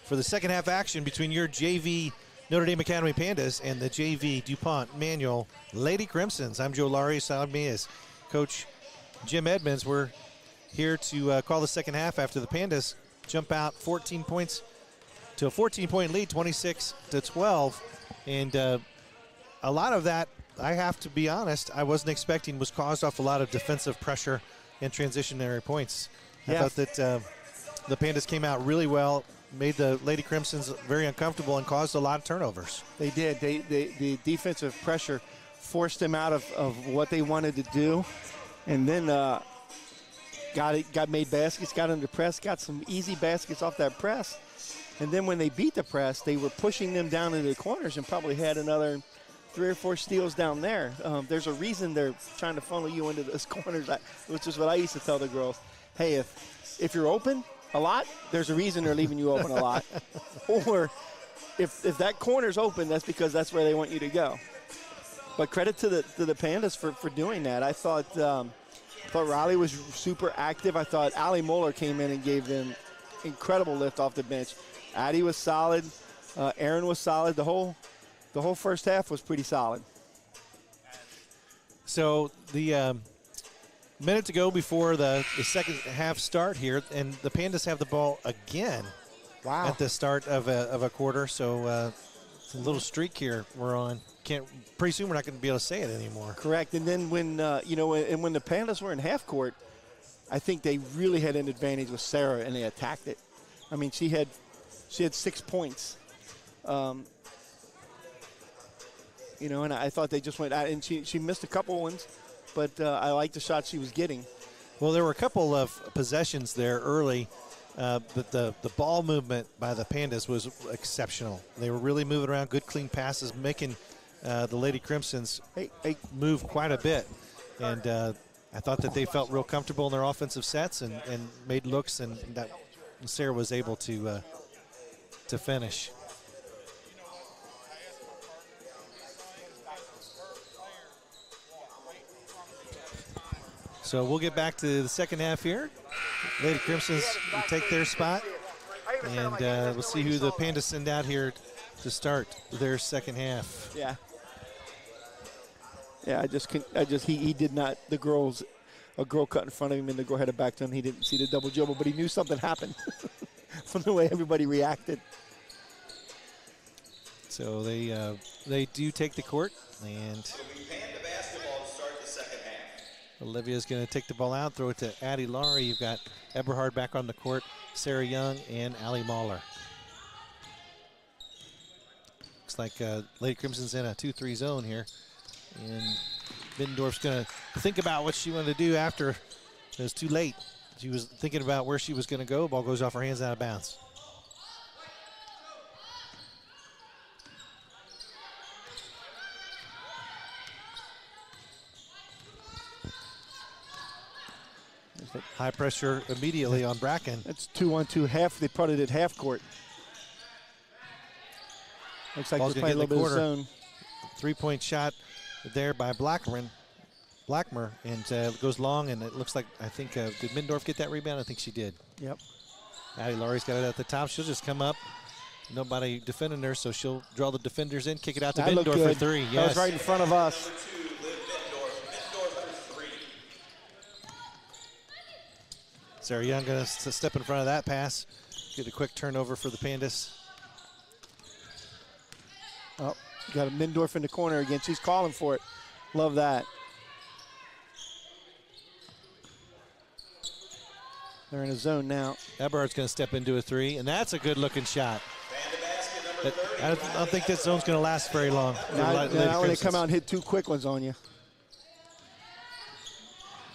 A: for the second half action between your JV Notre Dame Academy Pandas and the JV DuPont Manual Lady Crimsons. I'm Joe Laurie. Beside me is Coach Jim Edmonds. We're here to call the second half after the Pandas jump out 14 points to a 14-point lead, 26-12. And a lot of that, I have to be honest, I wasn't expecting was caused off a lot of defensive pressure and transitionary points. I thought that the Pandas came out really well, made the Lady Crimsons very uncomfortable, and caused a lot of turnovers.
B: They did. The defensive pressure forced them out of what they wanted to do, and then got made baskets, got under press, got some easy baskets off that press. And then when they beat the press, they were pushing them down into the corners and probably had another 3 or 4 steals down there. There's a reason they're trying to funnel you into those corners, which is what I used to tell the girls. Hey, if you're open a lot, there's a reason they're leaving you open a lot. Or if that corner's open, that's because that's where they want you to go. But credit to the Pandas for doing that. I thought Riley was super active. I thought Allie Moeller came in and gave them incredible lift off the bench. Addie was solid. Aaron was solid. The whole first half was pretty solid.
A: So the minute to go before the second half start here, and the Pandas have the ball again.
B: Wow.
A: At the start of a quarter. So it's a little streak here we're on. Pretty soon we're not going to be able to say it anymore.
B: Correct. And then when when the Pandas were in half court, I think they really had an advantage with Sarah, and they attacked it. I mean, she had 6 points. And I thought they just went out, and she missed a couple ones, but I liked the shot she was getting.
A: Well, there were a couple of possessions there early, but the ball movement by the Pandas was exceptional. They were really moving around, good clean passes, making the Lady Crimsons move quite a bit. And I thought that they felt real comfortable in their offensive sets and made looks, and that Sarah was able to finish. So we'll get back to the second half here. Lady Crimsons take their spot, and we'll see who the Pandas send out here to start their second half.
B: Yeah. Yeah, he did not. A girl cut in front of him, and the girl had it back to him. He didn't see the double dribble, but he knew something happened from the way everybody reacted.
A: So they do take the court, and
C: Panda basketball to start the second half.
A: Olivia's going to take the ball out, throw it to Addie Laurie. You've got Eberhard back on the court, Sarah Young, and Allie Mahler. Looks like Lady Crimson's in a 2-3 zone here. And Middendorf's going to think about what she wanted to do after it was too late. She was thinking about where she was going to go. Ball goes off her hands, out of bounds. High pressure immediately on Bracken.
B: That's 2-on-2 half. They put it at half court. Looks like they're playing a little bit of zone.
A: 3-point shot there by Blackmer, and it goes long, and it looks like, I think, did Middendorf get that rebound? I think she did.
B: Yep.
A: Addie Laurie's got it at the top. She'll just come up. Nobody defending her, so she'll draw the defenders in, kick it out to Middendorf for 3. Yes.
B: That was right in front of us.
A: Sarah Young going to step in front of that pass. Get a quick turnover for the Pandas.
B: Oh, got a Middendorf in the corner again. She's calling for it. Love that. They're in a zone now.
A: Eberhard's going to step into a 3, and that's a good-looking shot. I don't think this zone's going to last very long.
B: Now when they come out and hit 2 quick ones on you.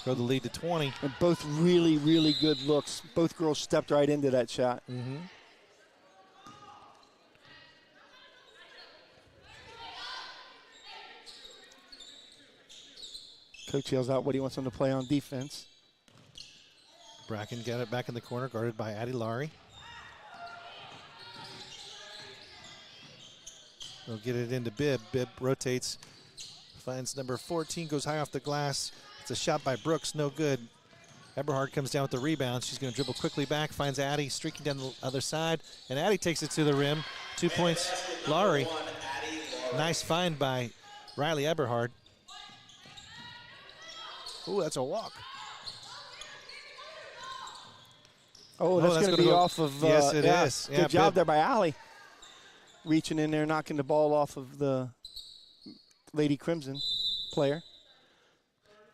A: Throw the lead to 20.
B: And both really, really good looks. Both girls stepped right into that shot.
A: Mm-hmm.
B: Coach yells out what he wants them to play on defense.
A: Bracken got it back in the corner, guarded by Addie Laurie. They'll get it into Bibb. Bibb rotates, finds number 14, goes high off the glass. It's a shot by Brooks, no good. Eberhard comes down with the rebound. She's going to dribble quickly back, finds Addie streaking down the other side, and Addie takes it to the rim. 2 points, Laurie. Nice find by Riley Eberhard. Ooh, that's a walk.
B: Oh, that's going to be off of.
A: Yes, it is.
B: Yeah, good job there by Allie. Reaching in there, knocking the ball off of the Lady Crimson player.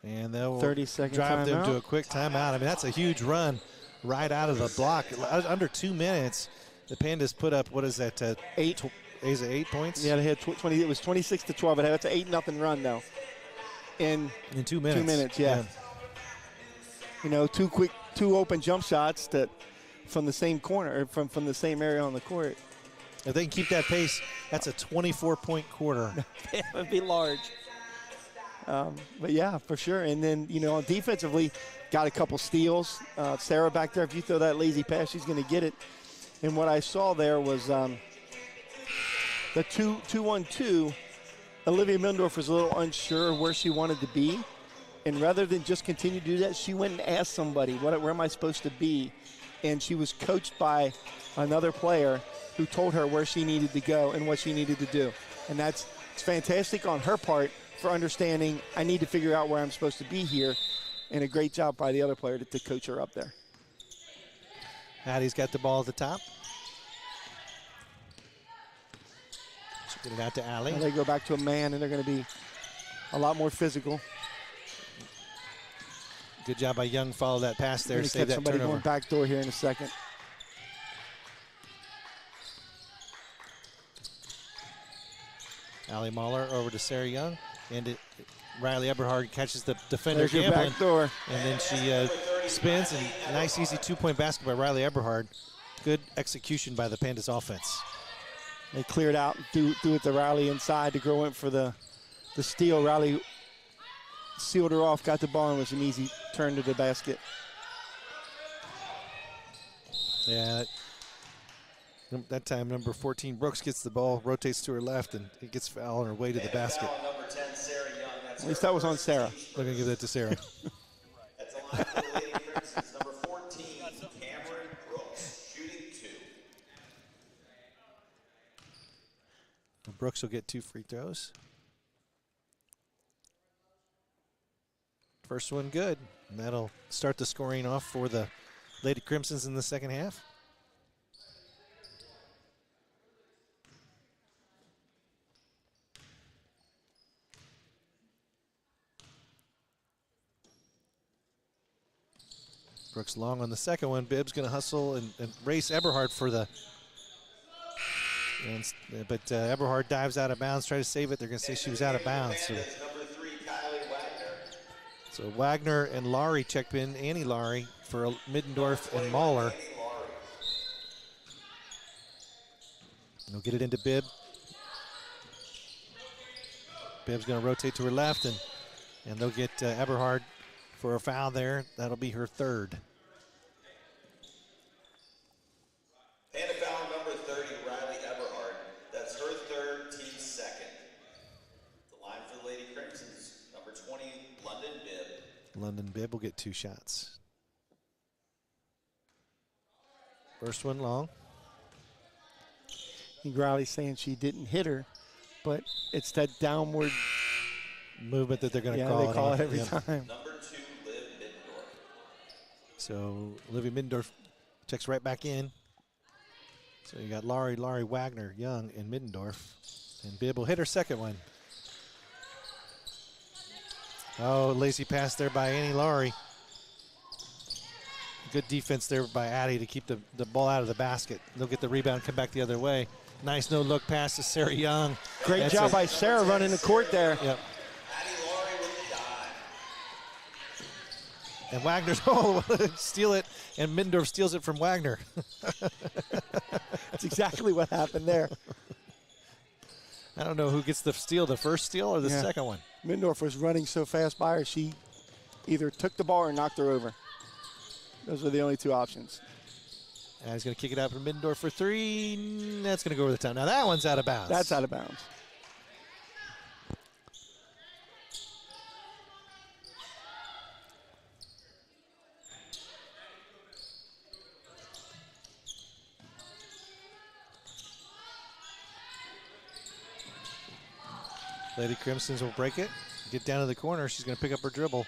A: And they'll
B: 30-second
A: drive them
B: timeout.
A: to a quick timeout. I mean, that's a huge run right out of the block. Under 2 minutes, the Pandas put up, what is that?
B: 8.
A: Is it 8 points?
B: Yeah, they had 20. It was 26-12. But it's an 8-0 run though. In
A: 2 minutes.
B: 2 minutes, yeah. You know, two open jump shots that from the same corner, or from the same area on the court.
A: If they can keep that pace, that's a 24-point quarter.
B: That would be large. But yeah, for sure. And then, you know, defensively, got a couple steals. Sarah back there, if you throw that lazy pass, she's going to get it. And what I saw there was the 2-1-2. Olivia Mindorf was a little unsure where she wanted to be. And rather than just continue to do that, she went and asked somebody, where am I supposed to be? And she was coached by another player who told her where she needed to go and what she needed to do. And it's fantastic on her part for understanding I need to figure out where I'm supposed to be here. And a great job by the other player to coach her up there.
A: Addie's got the ball at the top. She'll get it out to Allie.
B: Now they go back to a man, and they're going to be a lot more physical.
A: Good job by Young. Follow that pass there. Save that
B: somebody
A: turnover.
B: going back door here in a second.
A: Allie Mahler over to Sarah Young. And Riley Eberhard catches the defender.
B: There's your
A: gambling,
B: back door.
A: And then she spins. And nice, easy 2-point basket by Riley Eberhard. Good execution by the Pandas offense.
B: They cleared out, threw it to Riley inside to go in for the steal. Riley sealed her off, got the ball, and was an easy turn to the basket.
A: Yeah, that time number 14 Brooks gets the ball, rotates to her left, and it gets fouled on her way to the basket.
C: Number 10, Sarah Young. That's
B: At least that was on Sarah.
A: We're going to give that to Sarah.
C: That's a line for the Lady Crimsons. Number 14, Cameron Brooks, shooting 2.
A: Brooks will get 2 free throws. First one good. And that'll start the scoring off for the Lady Crimsons in the second half. Brooks long on the second one. Bibb's going to hustle and race Eberhard for the. But Eberhard dives out of bounds, try to save it. They're going to say she was out of bounds. So Wagner and Laurie checked in, Annie Laurie for Middendorf and Mahler. They'll get it into Bibb. Bibb's going to rotate to her left, and they'll get Eberhard for a foul there. That'll be her third.
C: And a foul number 30, Riley Eberhard. That's her third, team second. The line for the Lady Crimsons, number 20, London Bibb.
A: London Bibb will get 2 shots. First one long.
B: Riley's saying she didn't hit her, but it's that downward
A: movement that they're going to call.
B: Yeah, they call it every
A: Yep.
B: time.
C: Number 2, Liv Middendorf.
A: So Olivia Middendorf checks right back in. So you got Laurie, Wagner, Young, and Middendorf. And Bibb will hit her second one. Oh, lazy pass there by Annie Laurie. Good defense there by Addie to keep the ball out of the basket. They'll get the rebound, come back the other way. Nice no-look pass to Sarah Young.
B: Great job by Sarah running the court there.
A: Yep.
C: Addie Laurie with the dive.
A: And Wagner's steal it, and Middendorf steals it from Wagner.
B: That's exactly what happened there.
A: I don't know who gets the steal, the first steal or the second one.
B: Middendorf was running so fast by her, she either took the ball or knocked her over. Those were the only 2 options.
A: And he's going to kick it out for Middendorf for 3. That's going to go over the top. Now that one's out of bounds.
B: That's out of bounds.
A: Lady Crimsons will break it, get down to the corner. She's going to pick up her dribble.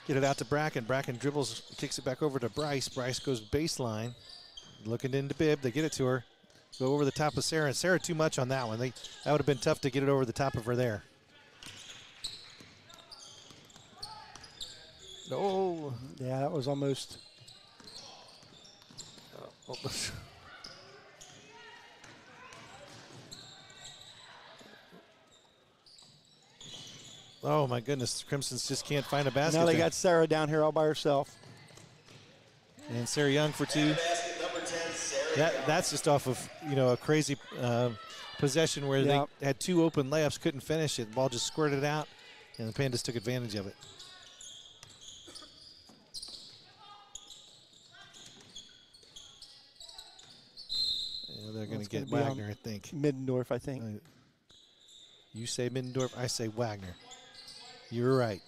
A: Get it out to Bracken. Bracken dribbles, kicks it back over to Bryce. Bryce goes baseline. Looking into Bibb. They get it to her. Go over the top of Sarah. And Sarah too much on that one. That would have been tough to get it over the top of her there. Oh.
B: Yeah, that was almost.
A: Oh, my goodness. Crimsons just can't find a basket.
B: Now they
A: there.
B: got Sarah down here all by herself.
A: And Sarah Young for two. That's just off of, a crazy possession where they had two open layups, couldn't finish it. The ball just squirted out, and the Pandas took advantage of it. Yeah, they're going to get Wagner, I think.
B: Middendorf, I think.
A: You say Middendorf, I say Wagner. You're right.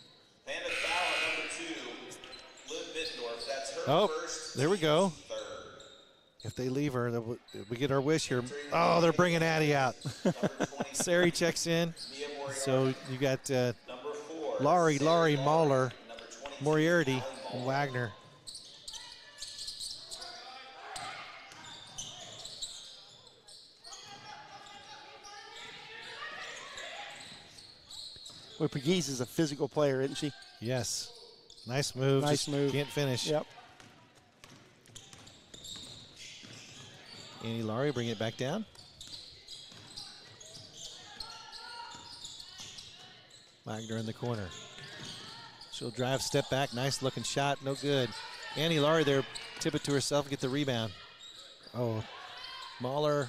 C: Panda foul number 2, Liv Middendorf. That's her first.
A: There we go.
C: Third.
A: If they leave her, we get our wish here. Oh, they're bringing Addie out. Sari checks in. So you got Laurie, Mahler, Moriarty, and Wagner.
B: Well, Pegues is a physical player, isn't she?
A: Yes. Nice move.
B: Nice move.
A: Can't finish.
B: Yep.
A: Annie Laurie, bring it back down. Wagner in the corner. She'll drive, step back. Nice looking shot. No good. Annie Laurie there, tip it to herself, get the rebound. Oh, Mahler.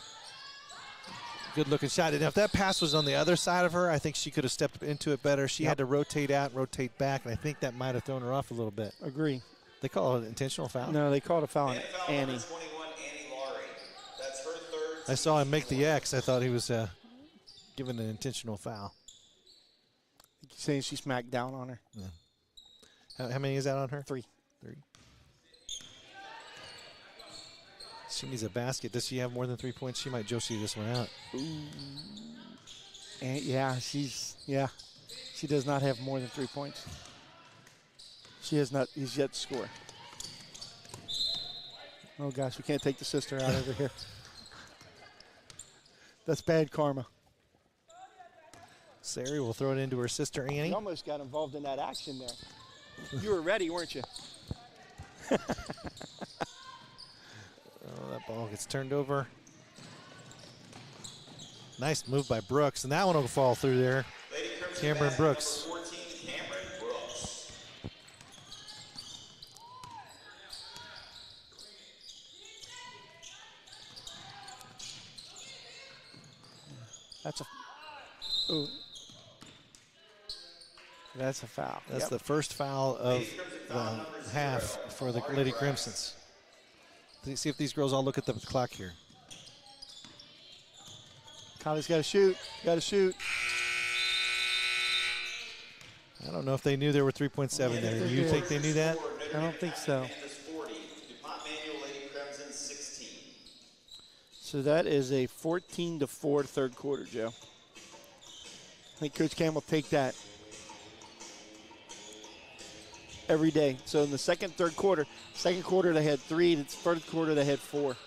A: Good looking shot. And if that pass was on the other side of her, I think she could have stepped into it better. She had to rotate out, rotate back, and I think that might have thrown her off a little bit.
B: Agree.
A: They call it an intentional foul?
B: No, they called a foul on Annie.
C: Number 21, Annie Laurie. That's her third.
A: I saw him make the X. I thought he was given an intentional foul.
B: Saying she smacked down on her.
A: Yeah. How many is that on her?
B: 3.
A: She needs a basket. Does she have more than 3 points? She might Josie this one out.
B: Ooh. And she does not have more than 3 points. She has not. He's yet to score. Oh gosh, we can't take the sister out over here. That's bad karma.
A: Sari will throw it into her sister Annie.
B: You almost got involved in that action there. You were ready, weren't you?
A: Oh, that ball gets turned over. Nice move by Brooks, and that one will fall through there. Cameron Brooks.
C: Number 14, Cameron Brooks.
B: That's a. Ooh. That's a foul.
A: That's the first foul of the half for the Lady Crimsons. Let's see if these girls all look at the clock here.
B: Kylie's got to shoot. Got to shoot.
A: I don't know if they knew there were 3.7 there. Do you think they knew that?
B: I don't think so.
C: Pandas 40, Dupont Manual, Lady Crimson 16.
B: So that is a 14-4 third quarter, Joe. I think Coach Cam will take that every day. So in the second quarter they had 3, and the third quarter they had 4.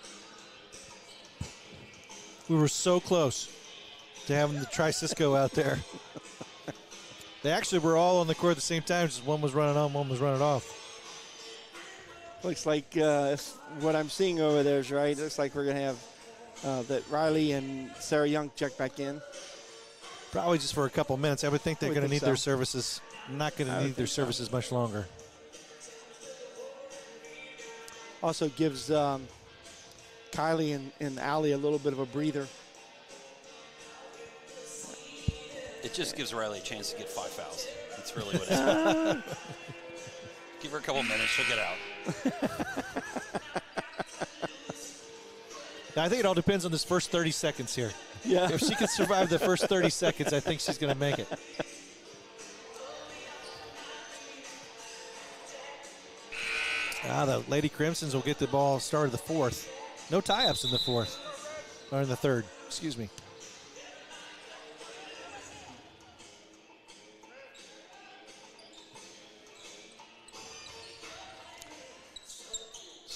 A: We were so close to having the Tri-Cisco out there. They actually were all on the court at the same time, just one was running on, one was running off.
B: Looks like what I'm seeing over there is right. Looks like we're going to have that Riley and Sarah Young check back in.
A: Probably just for a couple minutes. I would think they're going to need their services. Not going to need their services much longer.
B: Also gives Kylie and Allie a little bit of a breather.
D: It just gives Riley a chance to get 5 fouls. That's really what it is. Give her a couple minutes, she'll get out.
A: I think it all depends on this first 30 seconds here.
B: Yeah.
A: If she can survive the first 30 seconds, I think she's going to make it. The Lady Crimsons will get the ball started the fourth. No tie-ups in the fourth. Or in the third, excuse me.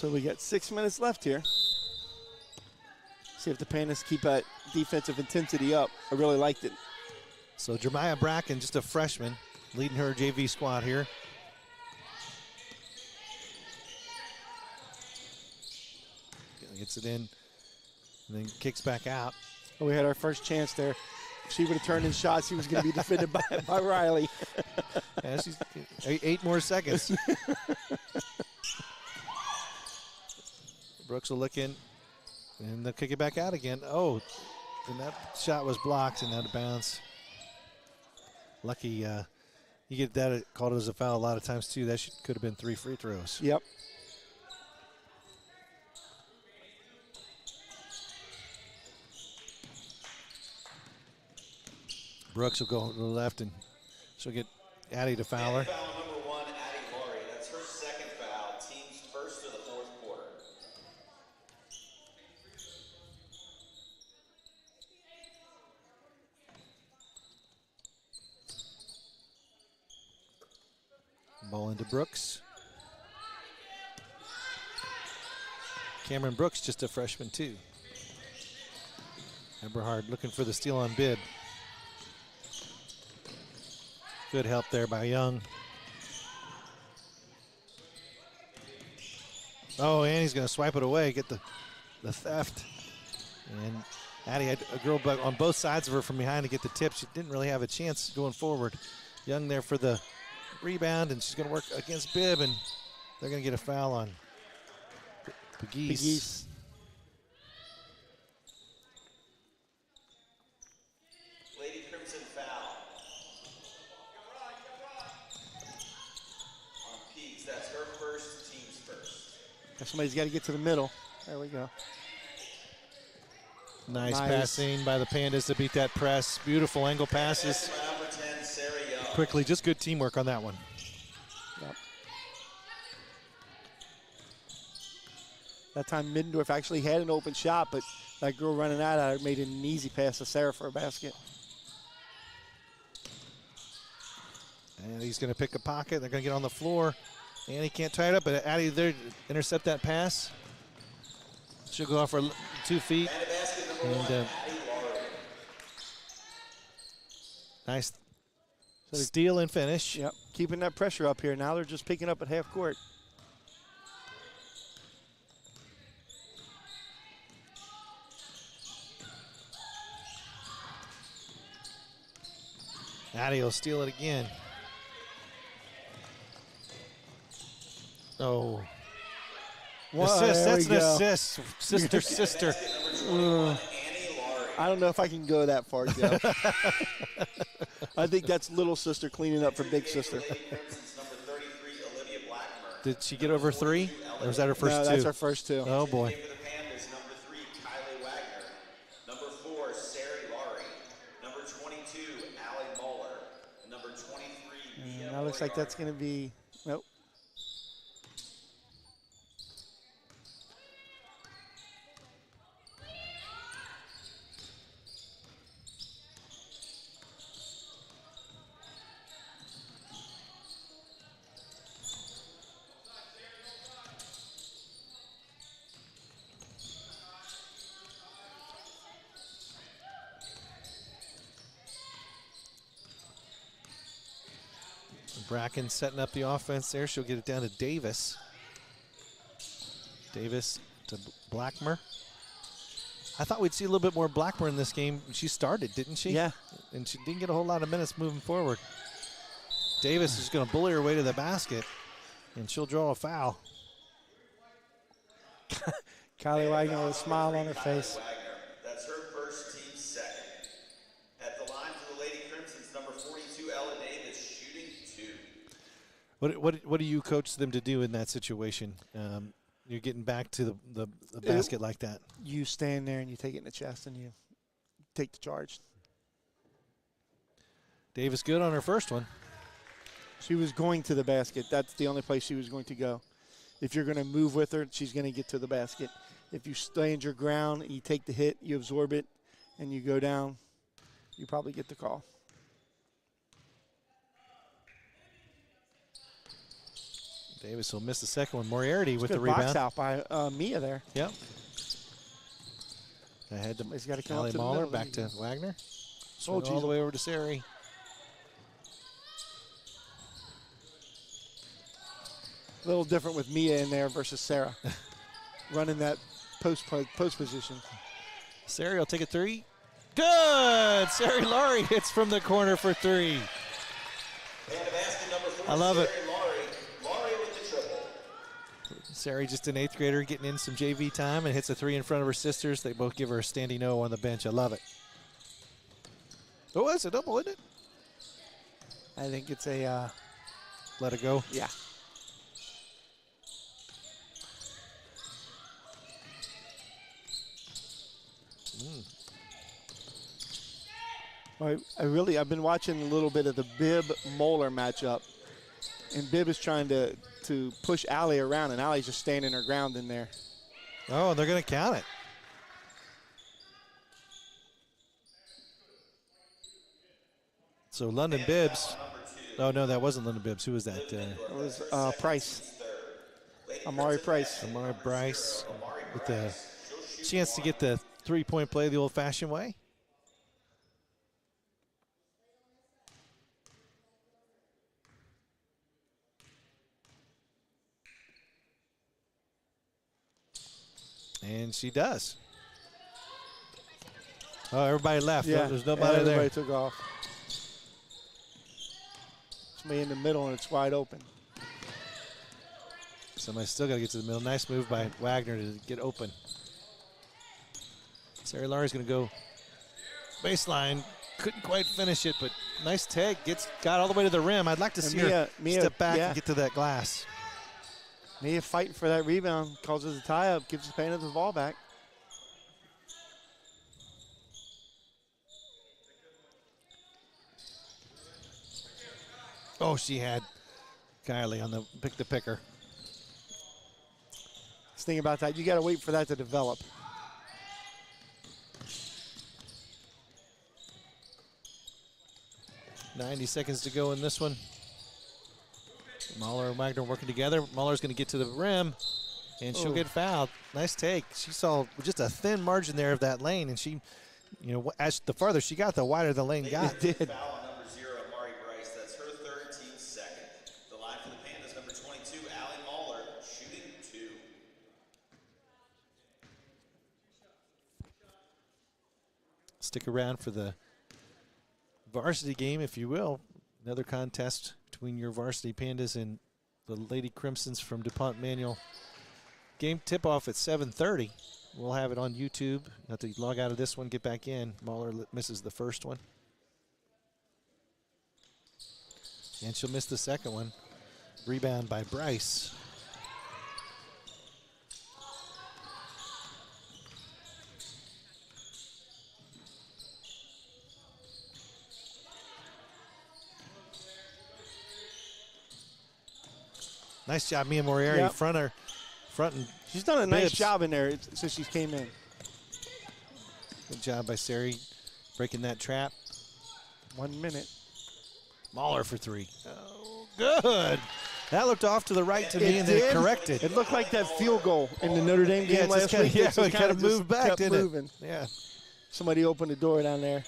B: So we got 6 minutes left here. See if the Pandas keep that defensive intensity up. I really liked it.
A: So Jeremiah Bracken, just a freshman, leading her JV squad here. Gets it in and then kicks back out.
B: Well, we had our first chance there. If she would have turned in shots, he was going to be defended by Riley.
A: Yeah, she's 8 more seconds. Brooks will look in, and they'll kick it back out again. Oh, and that shot was blocked and out of bounds. Lucky you get that called as a foul a lot of times, too. That could have been 3 free throws.
B: Yep.
A: Brooks will go to the left, and she'll get Addie to foul her.
C: Foul number 1, Addie Laurie. That's her second foul. Team's first of the fourth quarter.
A: Ball into Brooks. Cameron Brooks, just a freshman, too. Eberhard looking for the steal on Bibb. Good help there by Young. Oh, and he's going to swipe it away, get the theft. And Addie had a girl on both sides of her from behind to get the tip. She didn't really have a chance going forward. Young there for the rebound, and she's going to work against Bibb, and they're going to get a foul on Pegues.
C: Lady Crimson foul. On Peaks, that's her first, team's first.
B: Somebody's got to get to the middle. There we go.
A: Nice passing by the Pandas to beat that press. Beautiful angle passes.
C: Number 10, Sarah Young.
A: Quickly, just good teamwork on that one.
B: Yep. That time Middendorf actually had an open shot, but that girl running out of it made it an easy pass to Sarah for a basket.
A: And he's going to pick a pocket. They're going to get on the floor. And he can't tie it up, but Addie there intercept that pass. She'll go off for 2 feet.
C: And a basket number 1,
A: And
C: Addie Laurie.
A: nice steal and finish.
B: Yep, keeping that pressure up here. Now they're just picking up at half court.
A: Addie will steal it again. Oh. Assist, that's an assist. Sister.
B: I don't know if I can go that far, Joe. I think that's little sister cleaning up for big sister.
A: Did she get over 3? Or was that her first 2?
B: No, that's her first 2.
A: Oh, boy.
C: Number 3, Kylie Wagner. Number 4, Sarah Laurie. Number 22, Allie Moeller. Number 23,
B: That looks like that's going to be, nope.
A: Bracken setting up the offense there. She'll get it down to Davis. Davis to Blackmer. I thought we'd see a little bit more Blackmer in this game. She started, didn't she?
B: Yeah.
A: And she didn't get a whole lot of minutes moving forward. Davis is going to bully her way to the basket, and she'll draw a foul.
B: Kylie Wagner with a smile on her face.
C: That's her first, team second. At the line for the Lady Crimsons, number 42, Ella Davis, shooting 2.
A: What do you coach them to do in that situation? You're getting back to the basket like that.
B: You stand there and you take it in the chest and you take the charge.
A: Davis good on her first one.
B: She was going to the basket. That's the only place she was going to go. If you're going to move with her, she's going to get to the basket. If you stand your ground, you take the hit, you absorb it, and you go down, you probably get the call.
A: Davis will miss the second one. Moriarty with
B: Good
A: the rebound.
B: box out by Mia there.
A: Yep. Ahead to
B: He's got to come
A: Allie
B: up to the
A: Mahler,
B: middle.
A: back to Wagner.
B: Oh,
A: All
B: geez.
A: the way over to Sari.
B: A little different with Mia in there versus Sarah. Running that post position.
A: Sari will take a three. Good! Sari Laurie hits from the corner for three. I love it.
C: Laurie with the triple.
A: Sari, just an 8th grader, getting in some JV time and hits a three in front of her sisters. They both give her a standing O on the bench. I love it. Oh, that's a double, isn't it?
B: I think it's a,
A: Let it go.
B: yeah. I've been watching a little bit of the Bibb-Moeller matchup, and Bibb is trying to push Allie around, and Allie's just standing her ground in there.
A: Oh, they're going to count it. So London Bibbs. Oh, no, that wasn't London Bibbs. Who was that?
B: It was Price. Amari Price.
A: Amari Bryce with the chance to get the three-point play the old-fashioned way. And she does. Oh, everybody left.
B: Yeah,
A: There's nobody
B: everybody
A: there.
B: took off. Somebody in the middle, and it's wide open.
A: Somebody's still got to get to the middle. Nice move by Wagner to get open. Sari Laurie's going to go baseline. Couldn't quite finish it, but nice tag. Got all the way to the rim. I'd like to see her step back and get to that glass.
B: Mia fighting for that rebound, causes a tie-up, gives the Panthers the ball back.
A: Oh, she had Kylie on the picker.
B: Just think about that. You got to wait for that to develop.
A: .90 seconds to go in this one. Mahler and Wagner working together. Mahler's going to get to the rim, and she'll get fouled. Nice take. She saw just a thin margin there of that lane, and she, as the farther she got, the wider the lane got.
B: It did.
C: Foul on number 0, Amari Bryce. That's her third, team second. The line for the Pandas, number 22, Allie Mahler, shooting 2.
A: Stick around for the varsity game, if you will. Another contest between your varsity Pandas and the Lady Crimsons from Dupont Manual. Game tip-off at 7:30. We'll have it on YouTube. You have to log out of this one, get back in. Mahler misses the first one. And she'll miss the second one. Rebound by Bryce. Nice job, Mia Moriarty,
B: Yep.
A: front and
B: She's done a nice
A: Bibbs.
B: job in there since she came in.
A: Good job by Sari breaking that trap.
B: 1 minute.
A: Mahler for three. Oh, good. That looked off to the right to me, and then it
B: did.
A: corrected.
B: It looked like that field goal in the Notre Dame game
A: Yeah, it just
B: last
A: kinda-
B: week.
A: yeah,
B: just
A: it kinda
B: just
A: moved back,
B: kept
A: didn't it?
B: moving.
A: Yeah.
B: Somebody opened the door down there.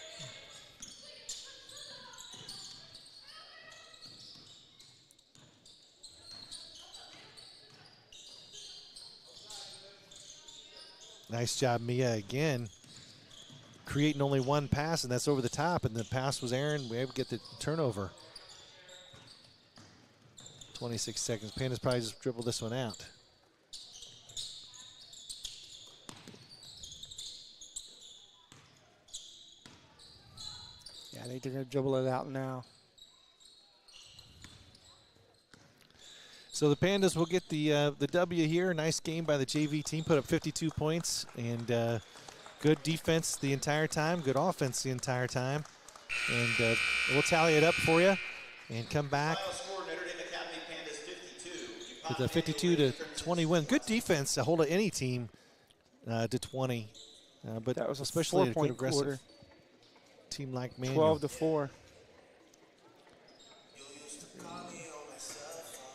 A: Nice job, Mia, again. Creating only one pass, and that's over the top, and the pass was Aaron. We able to get the turnover. 26 seconds. Pandas probably just dribbled this one out.
B: Yeah, I think they're going to dribble it out now.
A: So the Pandas will get the W here. Nice game by the JV team. Put up 52 points, and good defense the entire time. Good offense the entire time. And we'll tally it up for you and come back
C: Final score, Notre Dame Academy Pandas 52.
A: with a 52 to 20 win. Good defense to hold any team to 20, but
B: That was a
A: especially a good
B: 4-point
A: aggressive
B: quarter.
A: team like Manual.
B: 12-4.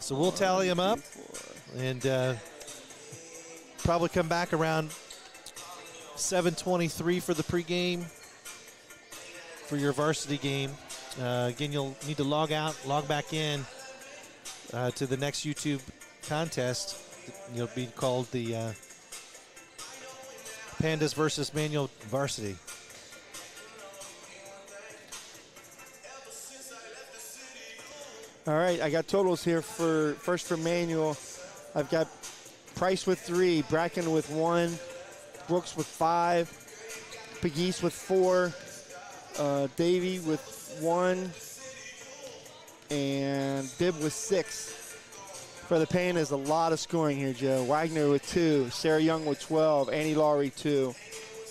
A: So we'll tally them up and probably come back around 7:23 for the pregame for your varsity game. Again, you'll need to log back in to the next YouTube contest. You'll be called the Pandas versus Manual Varsity.
B: All right, I got totals here for Manual. I've got Price with 3, Bracken with 1, Brooks with 5, Pegues with 4, Davey with 1, and Bibb with 6. For the Pandas, a lot of scoring here, Joe. Wagner with 2, Sarah Young with 12, Annie Laurie 2,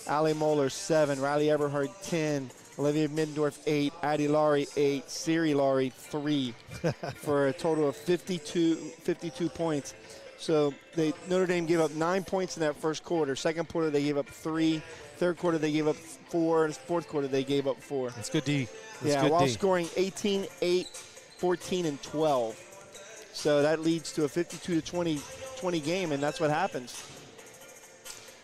B: Allie Moeller 7, Riley Eberhard 10, Olivia Middendorf 8, Addie Laurie 8, Siri Laurie 3, for a total of 52 points. So Notre Dame gave up 9 points in that first quarter. Second quarter, they gave up 3. Third quarter, they gave up 4. And fourth quarter, they gave up 4.
A: That's good D. That's
B: yeah,
A: good
B: while
A: D.
B: scoring 18, 8, 14, and 12. So that leads to a 52-20 game, and that's what happens.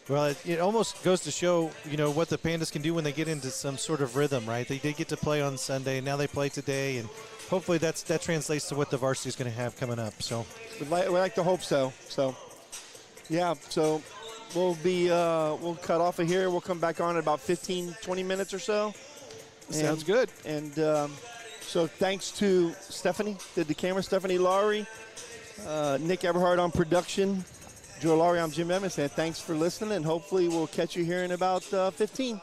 A: Well, it almost goes to show, what the Pandas can do when they get into some sort of rhythm, right? They did get to play on Sunday, and now they play today, and hopefully that translates to what the varsity is going to have coming up. So
B: we like to hope so. So, yeah, so we'll cut off of here. We'll come back on in about 15-20 minutes or so.
A: Sounds good.
B: And so thanks to Stephanie, did the camera, Stephanie Laurie, Nick Eberhard on production, Joe Laurie, I'm Jim Edmonds, and thanks for listening, and hopefully we'll catch you here in about 15.